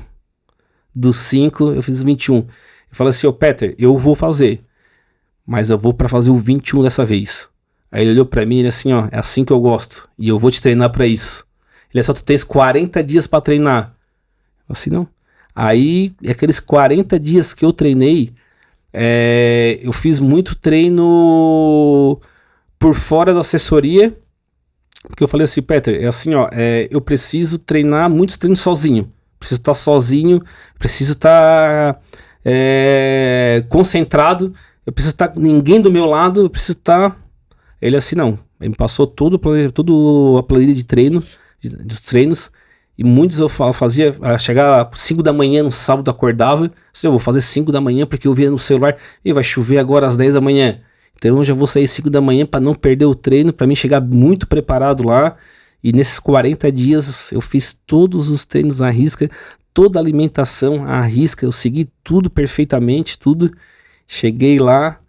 Dos 5, eu fiz 21. Eu falei assim, Peter, eu vou fazer. Mas eu vou pra fazer o 21 dessa vez. Aí ele olhou pra mim e ele assim, é assim que eu gosto. E eu vou te treinar pra isso. Ele é só, tu tens 40 dias pra treinar. Assim, não. Aí, aqueles 40 dias que eu treinei, eu fiz muito treino por fora da assessoria. Porque eu falei assim, Peter, é assim, eu preciso treinar muitos treinos sozinho. Preciso estar sozinho, preciso estar concentrado, eu preciso estar com ninguém do meu lado, eu preciso estar... Ele assim, não. Ele me passou tudo a planilha de treino, dos treinos, e muitos eu fazia, chegar às 5 da manhã no sábado, acordava, assim, eu vou fazer 5 da manhã porque eu via no celular, e vai chover agora às 10 da manhã. Então eu já vou sair 5 da manhã para não perder o treino, para mim chegar muito preparado lá. E nesses 40 dias eu fiz todos os treinos à risca, toda a alimentação à risca, eu segui tudo perfeitamente, tudo. Cheguei lá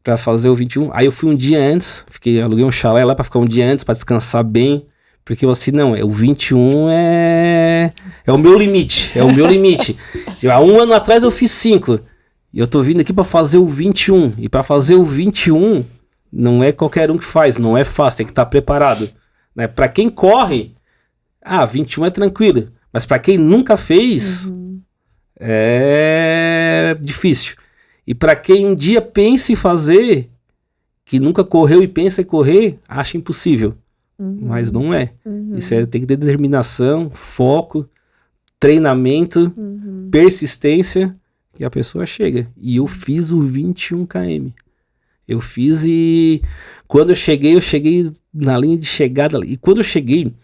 para fazer o 21. Aí eu fui um dia antes, aluguei um chalé lá para ficar um dia antes, para descansar bem. Porque eu assim, não, o 21 é o meu limite, é o meu limite. Há um ano atrás eu fiz 5. E eu tô vindo aqui para fazer o 21. E para fazer o 21, não é qualquer um que faz, não é fácil, tem que estar preparado. Né? Para quem corre, 21 é tranquilo. Mas para quem nunca fez, é difícil. E para quem um dia pensa em fazer, que nunca correu e pensa em correr, acha impossível. Mas não é. Isso tem que ter determinação, foco, treinamento, persistência, que a pessoa chega. E eu fiz o 21 km. Eu fiz e quando eu cheguei na linha de chegada. E quando eu cheguei,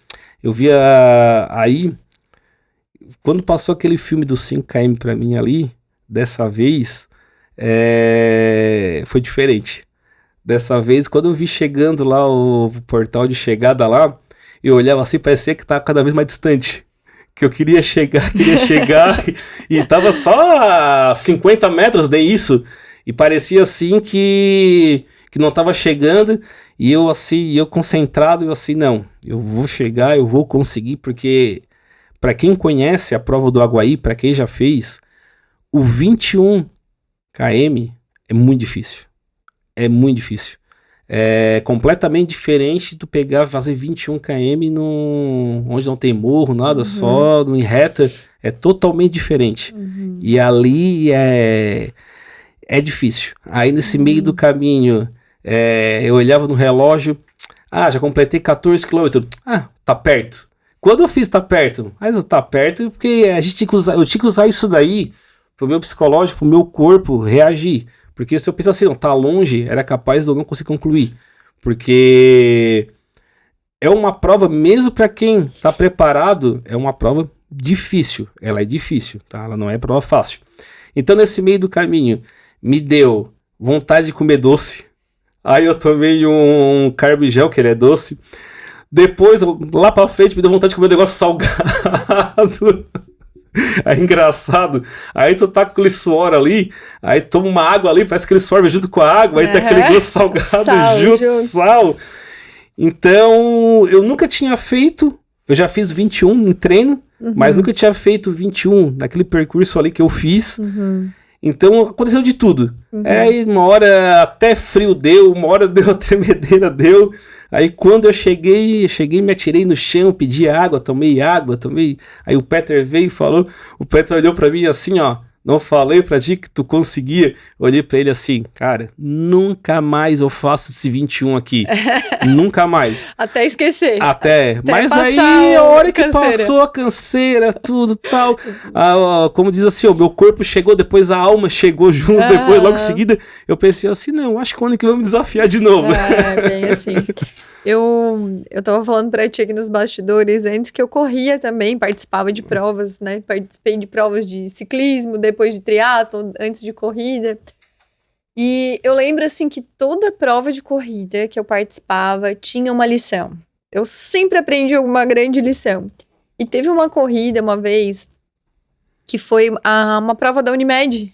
eu via aí, quando passou aquele filme do 5 km pra mim ali, dessa vez, foi diferente. Dessa vez, quando eu vi chegando lá o portal de chegada lá, eu olhava assim, parecia que tava cada vez mais distante. Que eu queria chegar e tava só a 50 metros de isso. E parecia assim que não tava chegando. E eu assim, eu concentrado, eu assim, não, eu vou chegar, eu vou conseguir, porque para quem conhece a prova do Aguaí, para quem já fez, o 21 km é muito difícil. É muito difícil. É completamente diferente do pegar, fazer 21 km onde não tem morro, nada, só em reta. É totalmente diferente. E ali é difícil. Aí nesse meio do caminho, eu olhava no relógio, já completei 14 km. Tá perto. Quando eu fiz tá perto, mas tá perto porque a gente tinha que usar, eu tinha que usar isso daí pro meu psicológico, pro meu corpo reagir. Porque se eu pensar assim, não, tá longe, era capaz de eu não conseguir concluir. Porque é uma prova, mesmo para quem tá preparado, é uma prova difícil. Ela é difícil, tá? Ela não é prova fácil. Então, nesse meio do caminho, me deu vontade de comer doce. Aí eu tomei um carb gel, que ele é doce. Depois, lá pra frente, me deu vontade de comer um negócio salgado. É engraçado, aí tu tá com aquele suor ali, aí toma uma água ali, parece que ele suor junto com a água, aí tá aquele gosto salgado junto, sal. Então, eu nunca tinha feito, eu já fiz 21 em treino, mas nunca tinha feito 21 naquele percurso ali que eu fiz. Então, aconteceu de tudo. Aí, uma hora até frio deu, uma hora deu a tremedeira, deu. Aí, quando eu cheguei, me atirei no chão, pedi água, tomei. Aí o Peter veio e falou, o Peter olhou pra mim assim, ó, não falei pra ti que tu conseguia. Olhei pra ele assim, cara, nunca mais eu faço esse 21 aqui. Nunca mais. Até esquecer. Até mas aí, a hora que passou a canseira, tudo tal, como diz assim, o meu corpo chegou, depois a alma chegou junto, depois logo em seguida, eu pensei assim, não, acho que quando que eu vou me desafiar de novo. Bem assim. Eu tava falando pra ti aqui nos bastidores, antes que eu corria também, participava de provas, né? Participei de provas de ciclismo, depois de triatlon, antes de corrida. E eu lembro, assim, que toda prova de corrida que eu participava tinha uma lição. Eu sempre aprendi uma grande lição. E teve uma corrida, uma vez, que foi uma prova da Unimed.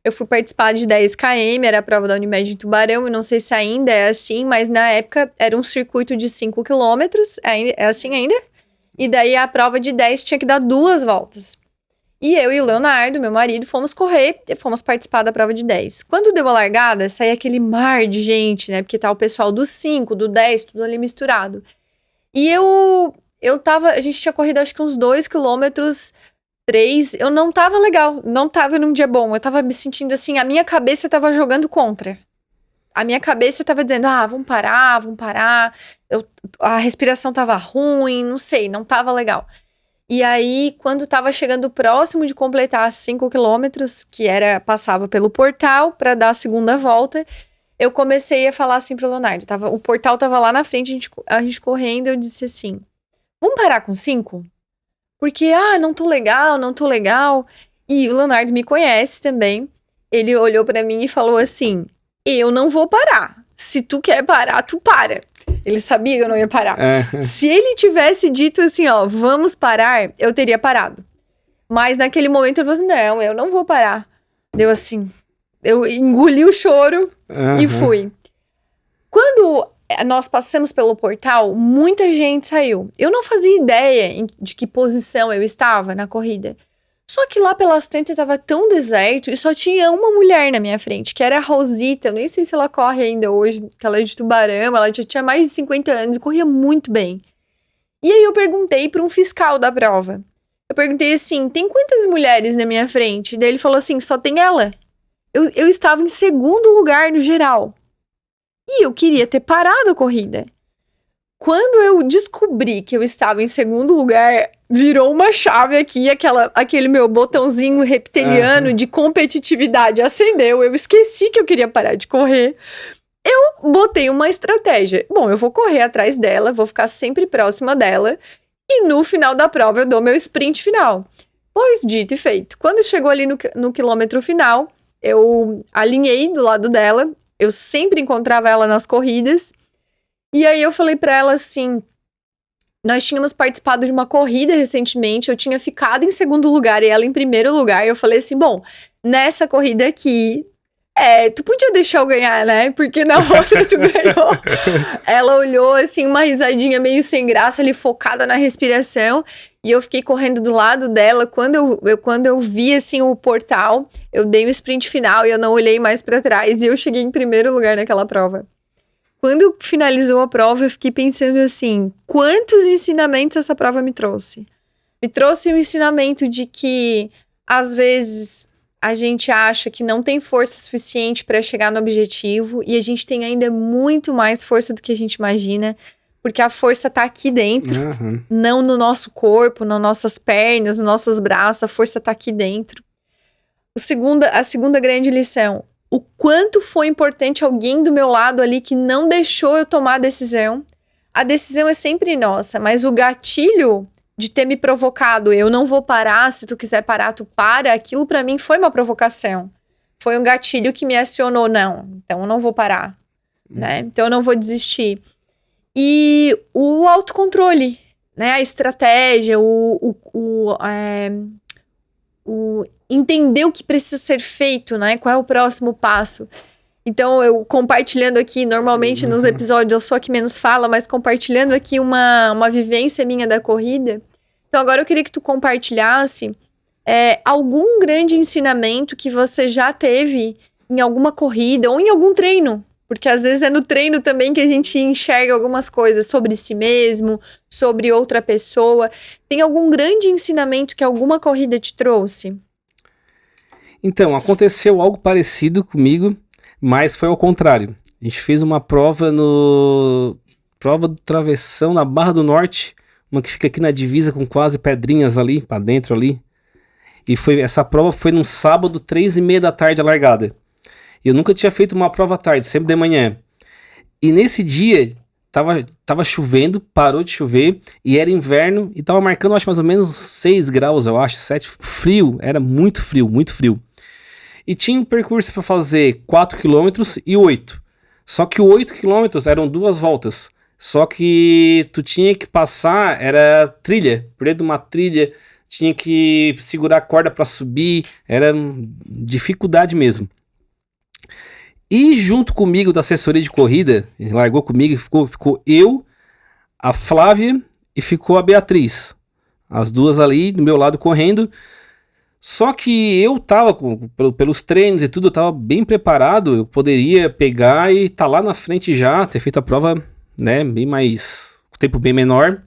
Eu fui participar de 10 km, era a prova da Unimed em Tubarão, eu não sei se ainda é assim, mas na época era um circuito de 5 km, é assim ainda? E daí a prova de 10 tinha que dar 2 voltas. E eu e o Leonardo, meu marido, fomos correr, fomos participar da prova de 10. Quando deu a largada, saía aquele mar de gente, né? Porque tá o pessoal do 5, do 10, tudo ali misturado. E a gente tinha corrido acho que uns 2 quilômetros, 3, eu não tava legal, não tava num dia bom, eu tava me sentindo assim, a minha cabeça tava jogando contra. A minha cabeça tava dizendo, vamos parar, a respiração tava ruim, não sei, não tava legal. E aí, quando tava chegando próximo de completar 5 quilômetros, que passava pelo portal pra dar a segunda volta, eu comecei a falar assim pro Leonardo, o portal tava lá na frente, a gente correndo, eu disse assim, vamos parar com 5? Porque, não tô legal. E o Leonardo me conhece também. Ele olhou pra mim e falou assim, eu não vou parar. Se tu quer parar, tu para. Ele sabia que eu não ia parar. Se ele tivesse dito assim, vamos parar, eu teria parado. Mas naquele momento ele falou assim, não, eu não vou parar. Deu assim, eu engoli o choro e fui. Quando nós passamos pelo portal, muita gente saiu. Eu não fazia ideia de que posição eu estava na corrida. Só que lá pelas tantas estava tão deserto e só tinha uma mulher na minha frente, que era a Rosita. Eu nem sei se ela corre ainda hoje, que ela é de Tubarão, ela já tinha mais de 50 anos e corria muito bem. E aí eu perguntei para um fiscal da prova. Eu perguntei assim, tem quantas mulheres na minha frente? Daí ele falou assim, só tem ela. Eu estava em segundo lugar no geral. E eu queria ter parado a corrida. Quando eu descobri que eu estava em segundo lugar, virou uma chave aqui, aquele meu botãozinho reptiliano de competitividade acendeu. Eu esqueci que eu queria parar de correr. Eu botei uma estratégia. Bom, eu vou correr atrás dela, vou ficar sempre próxima dela. E no final da prova eu dou meu sprint final. Pois dito e feito. Quando chegou ali no quilômetro final, eu alinhei do lado dela eu sempre encontrava ela nas corridas. E aí eu falei pra ela assim, nós tínhamos participado de uma corrida recentemente, eu tinha ficado em segundo lugar e ela em primeiro lugar. E eu falei assim, bom, nessa corrida aqui, tu podia deixar eu ganhar, né? Porque na outra tu ganhou. Ela olhou assim, uma risadinha meio sem graça ali, focada na respiração. E eu fiquei correndo do lado dela. Quando eu vi assim o portal, eu dei um sprint final e eu não olhei mais pra trás. E eu cheguei em primeiro lugar naquela prova. Quando finalizou a prova, eu fiquei pensando assim, quantos ensinamentos essa prova me trouxe? Me trouxe o ensinamento de que, às vezes, a gente acha que não tem força suficiente para chegar no objetivo e a gente tem ainda muito mais força do que a gente imagina, porque a força tá aqui dentro, não no nosso corpo, nas nossas pernas, nos nossos braços, a força tá aqui dentro. A segunda grande lição, o quanto foi importante alguém do meu lado ali que não deixou eu tomar a decisão. A decisão é sempre nossa, mas o gatilho de ter me provocado, eu não vou parar, se tu quiser parar, tu para, aquilo pra mim foi uma provocação. Foi um gatilho que me acionou, não, então eu não vou parar, né? Então eu não vou desistir. E o autocontrole, né? A estratégia, o entender o que precisa ser feito, né? Qual é o próximo passo. Então, eu compartilhando aqui, normalmente nos episódios eu sou a que menos fala, mas compartilhando aqui uma vivência minha da corrida. Então, agora eu queria que tu compartilhasse algum grande ensinamento que você já teve em alguma corrida ou em algum treino. Porque às vezes é no treino também que a gente enxerga algumas coisas sobre si mesmo, sobre outra pessoa. Tem algum grande ensinamento que alguma corrida te trouxe? Então, aconteceu algo parecido comigo, mas foi ao contrário. A gente fez uma prova prova do travessão na Barra do Norte, uma que fica aqui na divisa com quase Pedrinhas ali, pra dentro ali. E essa prova foi num sábado, 3h30 da tarde, a largada. Eu nunca tinha feito uma prova à tarde, sempre de manhã. E nesse dia, tava chovendo, parou de chover, e era inverno, e tava marcando, acho, mais ou menos 6 graus, eu acho, 7, frio, era muito frio, muito frio. E tinha um percurso para fazer 4 km e 8. Só que 8 km eram 2 voltas. Só que tu tinha que passar, era trilha, por dentro de uma trilha, tinha que segurar a corda para subir, era dificuldade mesmo. E junto comigo da assessoria de corrida, largou comigo, ficou eu, a Flávia e ficou a Beatriz. As duas ali do meu lado correndo. Só que eu tava, pelos treinos e tudo, eu tava bem preparado, eu poderia pegar e tá lá na frente já, ter feito a prova, né, bem mais, tempo bem menor.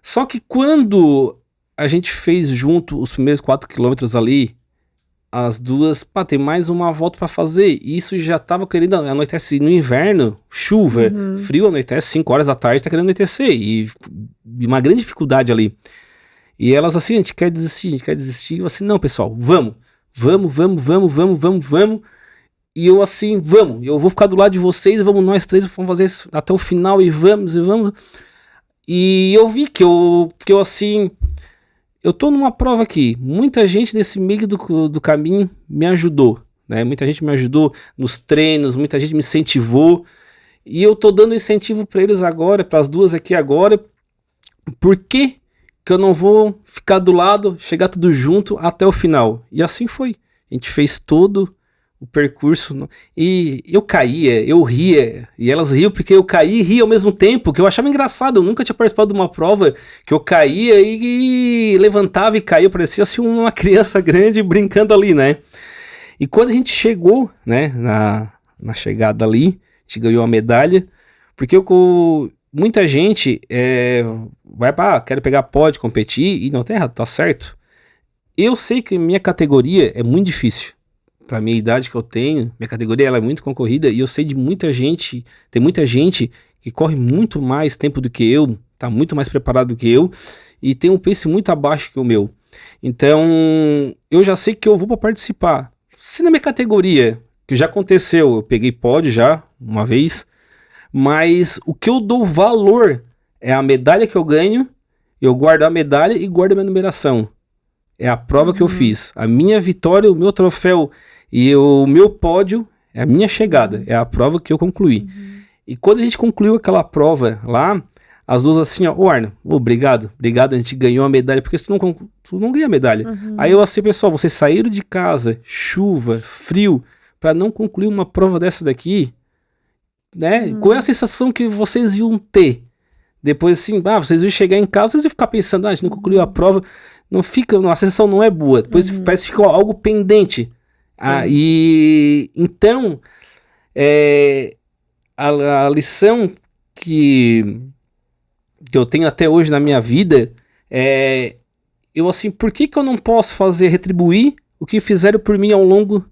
Só que quando a gente fez junto os primeiros 4 quilômetros ali, as duas, tem mais uma volta pra fazer, e isso já tava querendo, anoitece no inverno, chuva, frio, anoitece 5 horas da tarde, tá querendo anoitecer, e uma grande dificuldade ali. E elas assim, a gente quer desistir, eu assim, não pessoal, vamos. E eu assim, vamos, eu vou ficar do lado de vocês, vamos nós três, vamos fazer isso até o final e vamos. E eu vi que eu assim, eu tô numa prova aqui, muita gente nesse meio do caminho me ajudou, né? Muita gente me ajudou nos treinos, muita gente me incentivou, e eu tô dando incentivo para eles agora, para as duas aqui agora, porque que eu não vou ficar do lado, chegar tudo junto até o final. E assim foi. A gente fez todo o percurso. E eu caía, eu ria. E elas riam porque eu caía e ria ao mesmo tempo, que eu achava engraçado. Eu nunca tinha participado de uma prova que eu caía e levantava e caía. Parecia assim uma criança grande brincando ali, né? E quando a gente chegou, né, na chegada ali, a gente ganhou a medalha. Porque muita gente vai para, quero pegar pódio, competir, e não tá errado, tá certo. Eu sei que minha categoria é muito difícil. Pra minha idade que eu tenho, minha categoria ela é muito concorrida, e eu sei de muita gente, tem muita gente que corre muito mais tempo do que eu, tá muito mais preparado do que eu, e tem um pace muito abaixo que o meu. Então, eu já sei que eu vou para participar. Se na minha categoria, que já aconteceu, eu peguei pódio já, uma vez, mas o que eu dou valor é a medalha que eu ganho, eu guardo a medalha e guardo a minha numeração. É a prova que eu fiz. A minha vitória, o meu troféu e o meu pódio É a minha chegada, é a prova que eu concluí. E quando a gente concluiu aquela prova lá, as duas assim, ó, ô Arno, obrigado, a gente ganhou a medalha, porque tu não ganha a medalha. Aí eu assim, pessoal, vocês saíram de casa, chuva, frio, pra não concluir uma prova dessa daqui, né? Qual é a sensação que vocês iam ter? Depois assim, vocês iam chegar em casa, vocês iam ficar pensando, a gente não concluiu a prova, a sensação não é boa, depois parece que ficou algo pendente. E então, a lição que eu tenho até hoje na minha vida eu assim, por que eu não posso retribuir o que fizeram por mim ao longo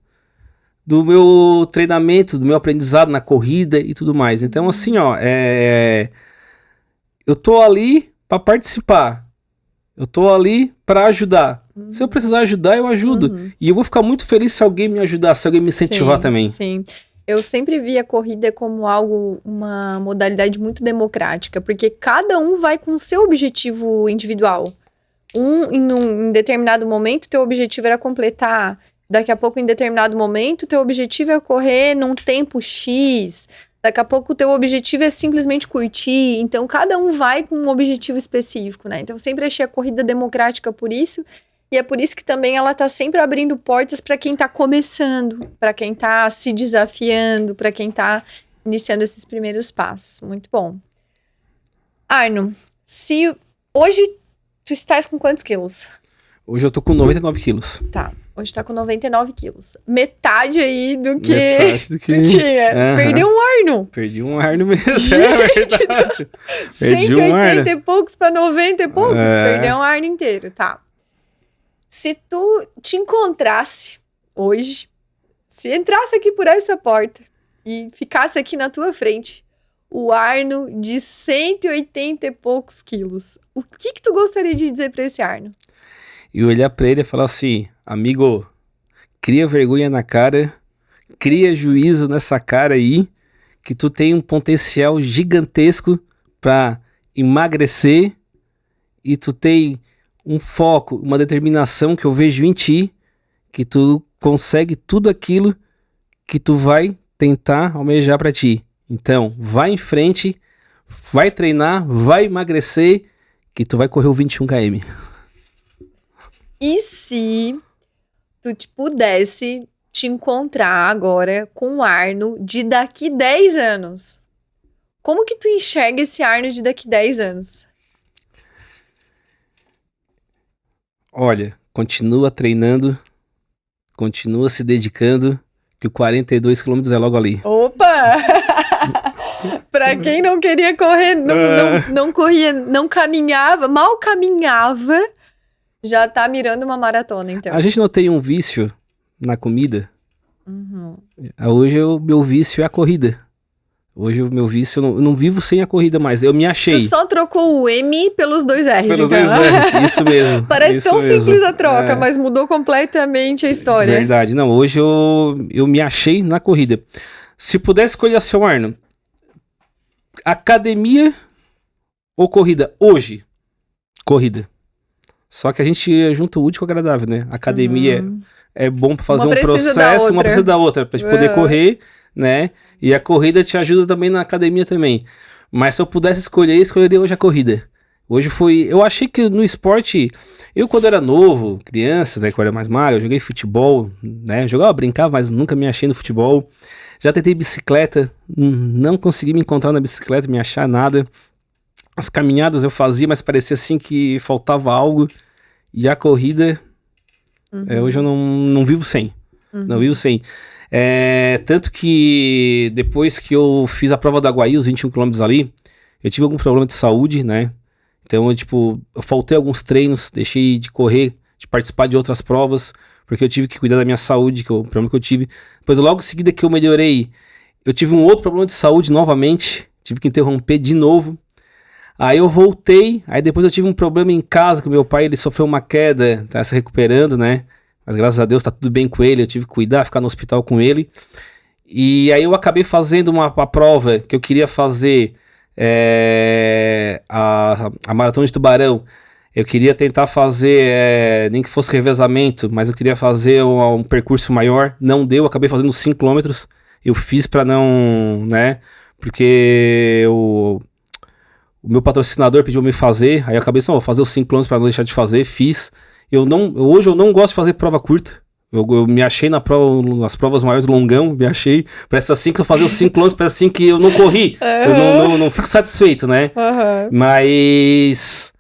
do meu treinamento, do meu aprendizado na corrida e tudo mais. Então assim, ó, eu tô ali para participar, eu tô ali para ajudar. Se eu precisar ajudar, eu ajudo. E eu vou ficar muito feliz se alguém me ajudar, se alguém me incentivar também. Sim. Eu sempre vi a corrida como uma modalidade muito democrática, porque cada um vai com o seu objetivo individual. Em determinado momento, teu objetivo era completar. Daqui a pouco, em determinado momento, teu objetivo é correr num tempo X. Daqui a pouco, o teu objetivo é simplesmente curtir. Então, cada um vai com um objetivo específico, né? Então, eu sempre achei a corrida democrática por isso. E é por isso que também ela tá sempre abrindo portas para quem tá começando, para quem tá se desafiando, para quem tá iniciando esses primeiros passos. Muito bom. Arno, se hoje tu estás com quantos quilos? Hoje eu tô com 99 quilos. Tá, hoje tá com 99 quilos. Metade aí do que tu tinha. Perdeu um Arno. Perdi um Arno mesmo, Gente, é verdade. 180 e poucos para 90 e poucos. Perdeu um Arno inteiro, tá. Se tu te encontrasse hoje, se entrasse aqui por essa porta e ficasse aqui na tua frente, o Arno de 180 e poucos quilos, o que tu gostaria de dizer pra esse Arno? E olhar pra ele e falar assim, amigo, cria vergonha na cara, cria juízo nessa cara aí, que tu tem um potencial gigantesco pra emagrecer e tu tem um foco, uma determinação que eu vejo em ti, que tu consegue tudo aquilo que tu vai tentar almejar pra ti. Então, vai em frente, vai treinar, vai emagrecer, que tu vai correr o 21 km. E se tu pudesse te encontrar agora com o Arno de daqui 10 anos? Como que tu enxerga esse Arno de daqui 10 anos? Olha, continua treinando, continua se dedicando, que o 42 km é logo ali. Opa! Pra quem não queria correr, não corria, não caminhava, mal caminhava, já tá mirando uma maratona, então. A gente não tem um vício na comida. Hoje o meu vício é a corrida. Hoje o meu vício, eu não vivo sem a corrida mais. Eu me achei. Tu só trocou o M pelos 2 R's, pelos então. 2 R's, isso mesmo. Parece isso tão mesmo. simples a troca, mas mudou completamente a história. Verdade. Não, hoje eu me achei na corrida. Se pudesse escolher, seu Arno, academia ou corrida? Hoje, corrida. Só que a gente junta o útil com o agradável, né? Academia é bom pra fazer um processo, uma precisa da outra, pra gente poder correr, né? E a corrida te ajuda também na academia também. Mas se eu pudesse escolher, escolheria hoje a corrida. Hoje foi... Eu achei que no esporte... Eu quando era novo, criança, né, quando eu era mais magro, eu joguei futebol, né? Jogava, brincava, mas nunca me achei no futebol. Já tentei bicicleta, não consegui me encontrar na bicicleta, me achar nada. As caminhadas eu fazia, mas parecia assim que faltava algo. E a corrida... hoje eu não vivo sem. Não vivo sem. Tanto que depois que eu fiz a prova da Guaí, os 21 km ali, eu tive algum problema de saúde, né? Então, eu faltei alguns treinos, deixei de correr, de participar de outras provas, porque eu tive que cuidar da minha saúde, o problema que eu tive. Depois, logo em seguida que eu melhorei, eu tive um outro problema de saúde novamente, tive que interromper de novo. Aí eu voltei, aí depois eu tive um problema em casa, que o meu pai, ele sofreu uma queda, tá se recuperando, né? Mas graças a Deus tá tudo bem com ele, eu tive que cuidar, ficar no hospital com ele. E aí eu acabei fazendo uma prova que eu queria fazer, a Maratona de Tubarão. Eu queria tentar fazer, nem que fosse revezamento, mas eu queria fazer um percurso maior. Não deu, acabei fazendo 5 km. eu fiz pra não, né? Porque o meu patrocinador pediu me fazer, aí eu acabei assim, vou fazer os 5 km pra não deixar de fazer, fiz. Hoje eu não gosto de fazer prova curta. Eu me achei nas provas maiores, longão, me achei. Parece assim que eu fazer os 5 km, parece assim que eu não corri. Eu não fico satisfeito, né? Mas...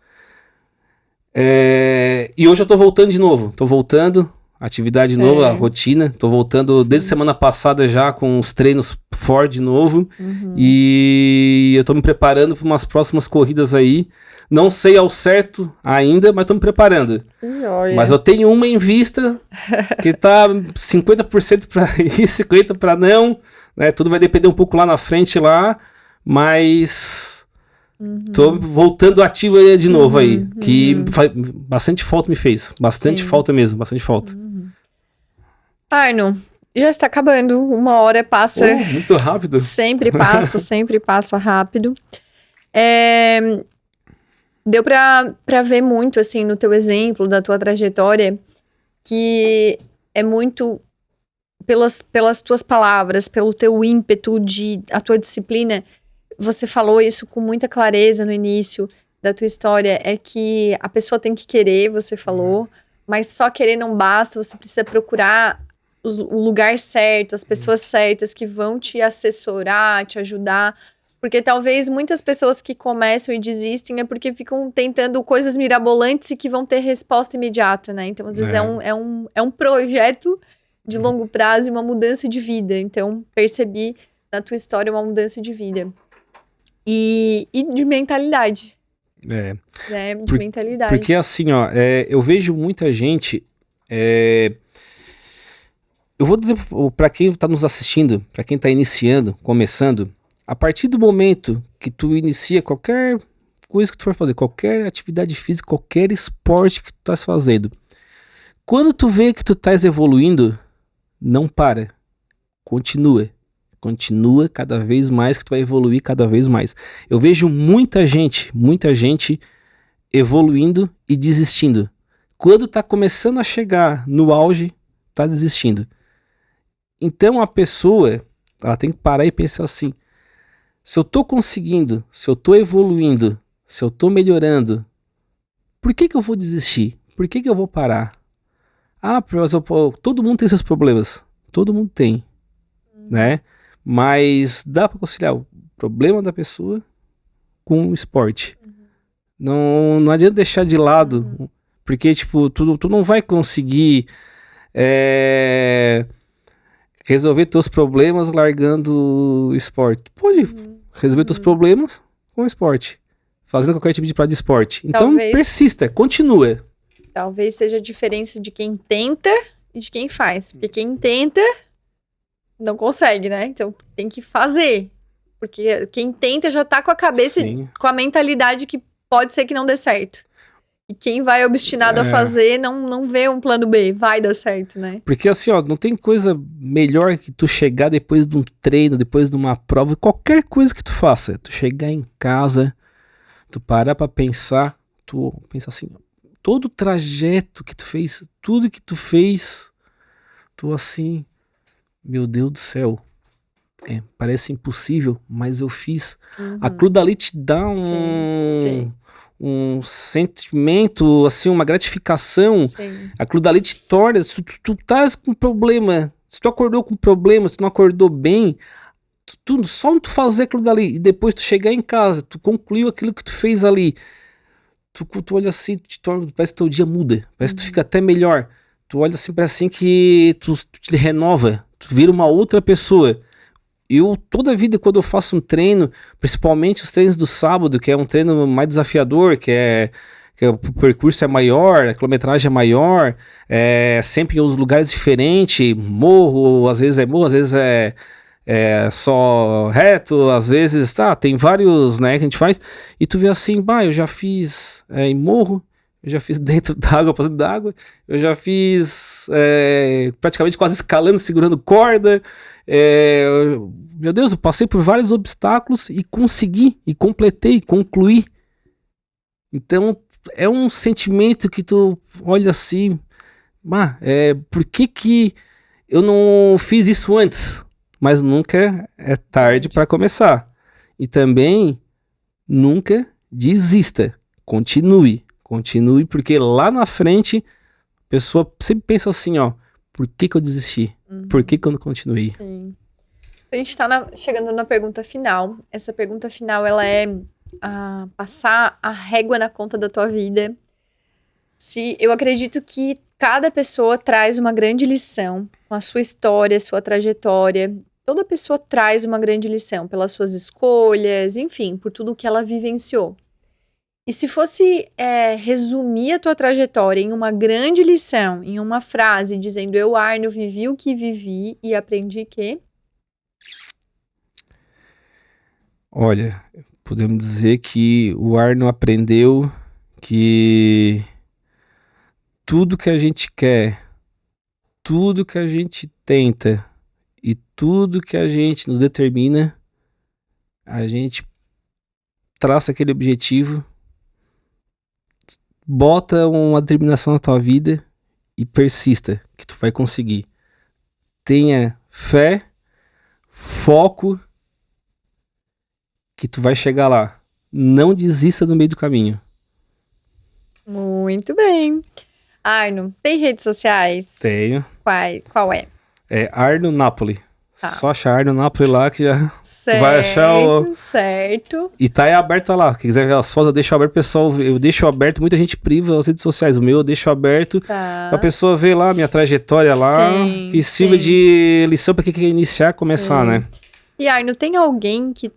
e hoje eu tô voltando de novo. Tô voltando, atividade nova, a rotina. Tô voltando desde semana passada já com os treinos fortes de novo. E eu tô me preparando para umas próximas corridas aí. Não sei ao certo ainda, mas tô me preparando. Mas eu tenho uma em vista que tá 50% para ir, 50% para não. Né? Tudo vai depender um pouco lá na frente lá, mas tô voltando ativo aí de novo aí, que bastante falta me fez. Bastante falta mesmo, bastante falta. Arno, já está acabando. 1 hora passa. Muito rápido. Sempre passa rápido. Deu pra ver muito, assim, no teu exemplo, da tua trajetória, que é muito pelas tuas palavras, pelo teu ímpeto, a tua disciplina. Você falou isso com muita clareza no início da tua história, é que a pessoa tem que querer, você falou, mas só querer não basta, você precisa procurar o lugar certo, as pessoas certas que vão te assessorar, te ajudar. Porque talvez muitas pessoas que começam e desistem é porque ficam tentando coisas mirabolantes e que vão ter resposta imediata, né? Então, às vezes é um projeto de longo prazo e uma mudança de vida. Então, percebi na tua história uma mudança de vida. E de mentalidade. De mentalidade. Porque assim, ó, eu vejo muita gente... eu vou dizer para quem tá nos assistindo, para quem tá iniciando, começando... A partir do momento que tu inicia qualquer coisa que tu for fazer, qualquer atividade física, qualquer esporte que tu estás fazendo, quando tu vê que tu estás evoluindo, não para. Continua cada vez mais, que tu vai evoluir cada vez mais. Eu vejo muita gente evoluindo e desistindo. Quando tá começando a chegar no auge, tá desistindo. Então a pessoa, ela tem que parar e pensar assim: se eu tô conseguindo, se eu tô evoluindo, se eu tô melhorando, por que eu vou desistir? Por que eu vou parar? Mas todo mundo tem seus problemas. Todo mundo tem, né? Mas dá pra conciliar o problema da pessoa com o esporte. Não adianta deixar de lado, porque tipo, tu não vai conseguir resolver teus problemas largando o esporte. Pode resolver teus problemas com o esporte, fazendo qualquer tipo de prática de esporte. Então, persista, continua. Talvez seja a diferença de quem tenta e de quem faz. Porque quem tenta não consegue, né? Então, tem que fazer. Porque quem tenta já tá com a cabeça, com a mentalidade que pode ser que não dê certo. E quem vai obstinado a fazer não vê um plano B, vai dar certo, né? Porque assim, ó, não tem coisa melhor que tu chegar depois de um treino, depois de uma prova, qualquer coisa que tu faça. Tu chegar em casa, tu parar pra pensar, tu pensa assim, todo o trajeto que tu fez, tudo que tu fez, tu assim, meu Deus do céu, parece impossível, mas eu fiz. Aquilo dali te dá um sentimento, assim, uma gratificação. Aquilo dali te torna, se tu estás com problema, se tu acordou com problema, se tu não acordou bem, só tu fazer aquilo dali, e depois tu chegar em casa, tu concluiu aquilo que tu fez ali, tu olha assim, parece que teu dia muda, parece que tu fica até melhor, tu olha assim, parece assim que tu te renova, tu vira uma outra pessoa. Eu, toda a vida, quando eu faço um treino, principalmente os treinos do sábado, que é um treino mais desafiador, que o percurso é maior, a quilometragem é maior, sempre em uns lugares diferentes, morro, às vezes é morro, às vezes é só reto, às vezes, tem vários, né, que a gente faz, e tu vê assim, eu já fiz em morro, eu já fiz dentro d'água, pra dentro d'água, eu já fiz praticamente quase escalando, segurando corda, meu Deus, eu passei por vários obstáculos e consegui, e completei, concluí. Então, é um sentimento que tu olha assim, por que eu não fiz isso antes? mas nunca é tarde para começar. E também nunca desista. Continue, porque lá na frente a pessoa sempre pensa assim, ó, por que eu desisti? Por que eu não continuei? Sim. A gente tá chegando na pergunta final. Essa pergunta final, ela é passar a régua na conta da tua vida. Eu acredito que cada pessoa traz uma grande lição com a sua história, sua trajetória. Toda pessoa traz uma grande lição pelas suas escolhas, enfim, por tudo que ela vivenciou. E se fosse resumir a tua trajetória em uma grande lição, em uma frase, dizendo eu, Arno, vivi o que vivi e aprendi que... Olha, podemos dizer que o Arno aprendeu que tudo que a gente quer, tudo que a gente tenta e tudo que a gente nos determina, a gente traça aquele objetivo, bota uma determinação na tua vida e persista, que tu vai conseguir. Tenha fé, foco, que tu vai chegar lá. Não desista no meio do caminho. Muito bem. Arno, tem redes sociais? Tenho. Qual é? É Arno Napoli. Tá. Só achar Arno Napoli lá que já Certo, tu vai achar o... Certo. E tá aberta lá. Quem quiser ver as fotos, eu deixo aberto, pessoal. Eu deixo aberto, muita gente priva as redes sociais. O meu eu deixo aberto pra pessoa ver lá minha trajetória lá. Sim, que sirva de lição pra quem quer iniciar, começar, né? E Arno, tem alguém que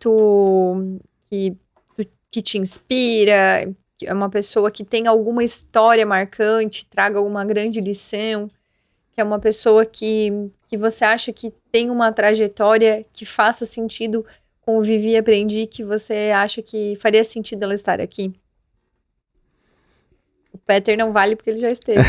te inspira? É uma pessoa que tem alguma história marcante, traga alguma grande lição? Que é uma pessoa que você acha que tem uma trajetória que faça sentido com o Vivi e Aprendi, que você acha que faria sentido ela estar aqui? O Peter não vale porque ele já esteve.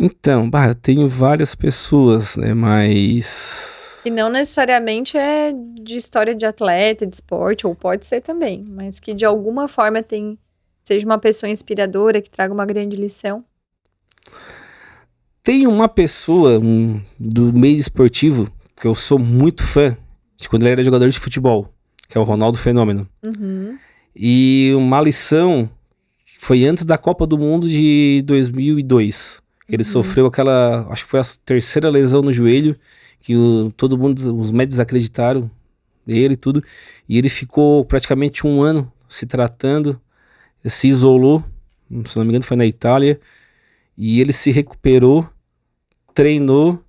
Então, eu tenho várias pessoas, né, mas... E não necessariamente é de história de atleta, de esporte, ou pode ser também, mas que de alguma forma seja uma pessoa inspiradora, que traga uma grande lição. Tem uma pessoa do meio esportivo que eu sou muito fã, de quando ele era jogador de futebol, que é o Ronaldo Fenômeno. Uhum. E uma lição foi antes da Copa do Mundo de 2002. Ele sofreu aquela, acho que foi a terceira lesão no joelho, que todo mundo, os médicos acreditaram nele e tudo. E ele ficou praticamente 1 ano se tratando, se isolou, se não me engano foi na Itália. E ele se recuperou, treinou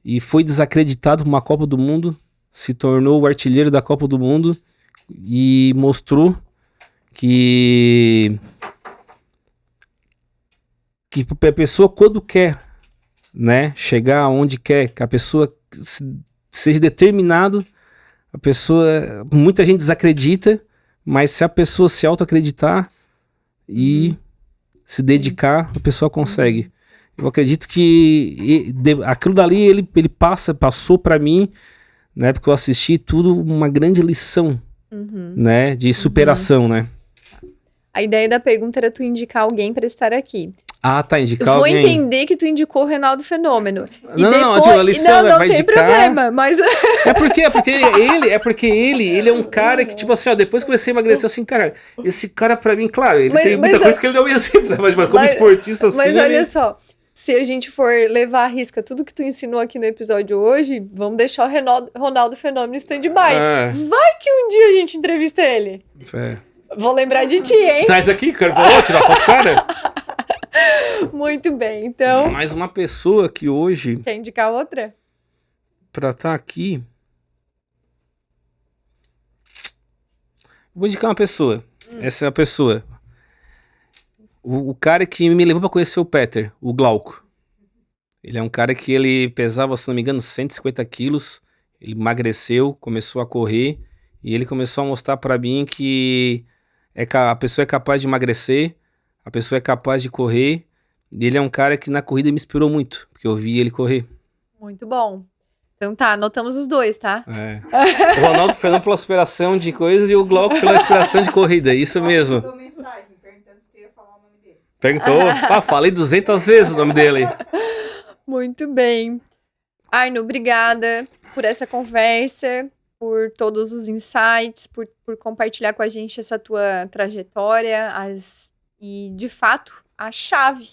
e foi desacreditado para uma Copa do Mundo. Se tornou o artilheiro da Copa do Mundo e mostrou que a pessoa quando quer, né, chegar aonde quer, que a pessoa seja determinado, a pessoa, muita gente desacredita, mas se a pessoa se auto-acreditar e se dedicar, a pessoa consegue. Eu acredito que aquilo dali ele passou para mim, né, porque eu assisti tudo, uma grande lição, né, de superação, né. A ideia da pergunta era tu indicar alguém para estar aqui. Ah, tá, indicar alguém. Vou entender que tu indicou o Reinaldo Fenômeno. Não, tipo, a lição não vai tem indicar... problema, mas... É porque ele é um cara que, tipo assim, ó, depois que comecei a emagrecer, assim, cara, esse cara pra mim, claro, ele tem muita coisa que ele não é exemplo, mas como esportista, assim... Mas olha só, se a gente for levar à risca tudo que tu ensinou aqui no episódio hoje, vamos deixar o Ronaldo Fenômeno em stand-by. Vai que um dia a gente entrevista ele. Vou lembrar de ti, hein? Traz aqui, cara, vou tirar foto, cara. Muito bem, então... Mais uma pessoa que hoje... Quer indicar outra? Pra estar aqui... Vou indicar uma pessoa. Essa é a pessoa. O cara que me levou pra conhecer o Peter, o Glauco. Ele é um cara que ele pesava, se não me engano, 150 quilos. Ele emagreceu, começou a correr. E ele começou a mostrar pra mim que a pessoa é capaz de emagrecer. A pessoa é capaz de correr. E ele é um cara que na corrida me inspirou muito, porque eu vi ele correr. Muito bom. Então tá, anotamos os dois, tá? O Ronaldo Fenômeno pela superação de coisas e o Glauco pela inspiração de corrida, isso mesmo. Mandou mensagem perguntando se tu ia falar o nome dele. Perguntou, falei 200 vezes o nome dele. Muito bem. Arno, obrigada por essa conversa, por todos os insights, por compartilhar com a gente essa tua trajetória e, de fato, a chave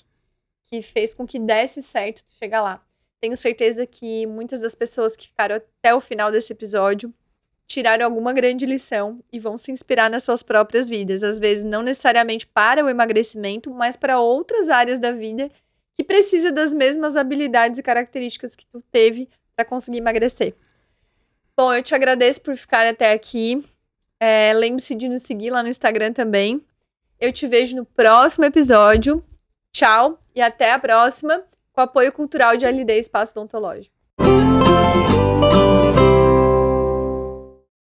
que fez com que desse certo tu chegar lá. Tenho certeza que muitas das pessoas que ficaram até o final desse episódio tiraram alguma grande lição e vão se inspirar nas suas próprias vidas. Às vezes, não necessariamente para o emagrecimento, mas para outras áreas da vida que precisa das mesmas habilidades e características que tu teve para conseguir emagrecer. Bom, eu te agradeço por ficar até aqui. Lembre-se de nos seguir lá no Instagram também. Eu te vejo no próximo episódio. Tchau e até a próxima, com apoio cultural de LD Espaço Odontológico.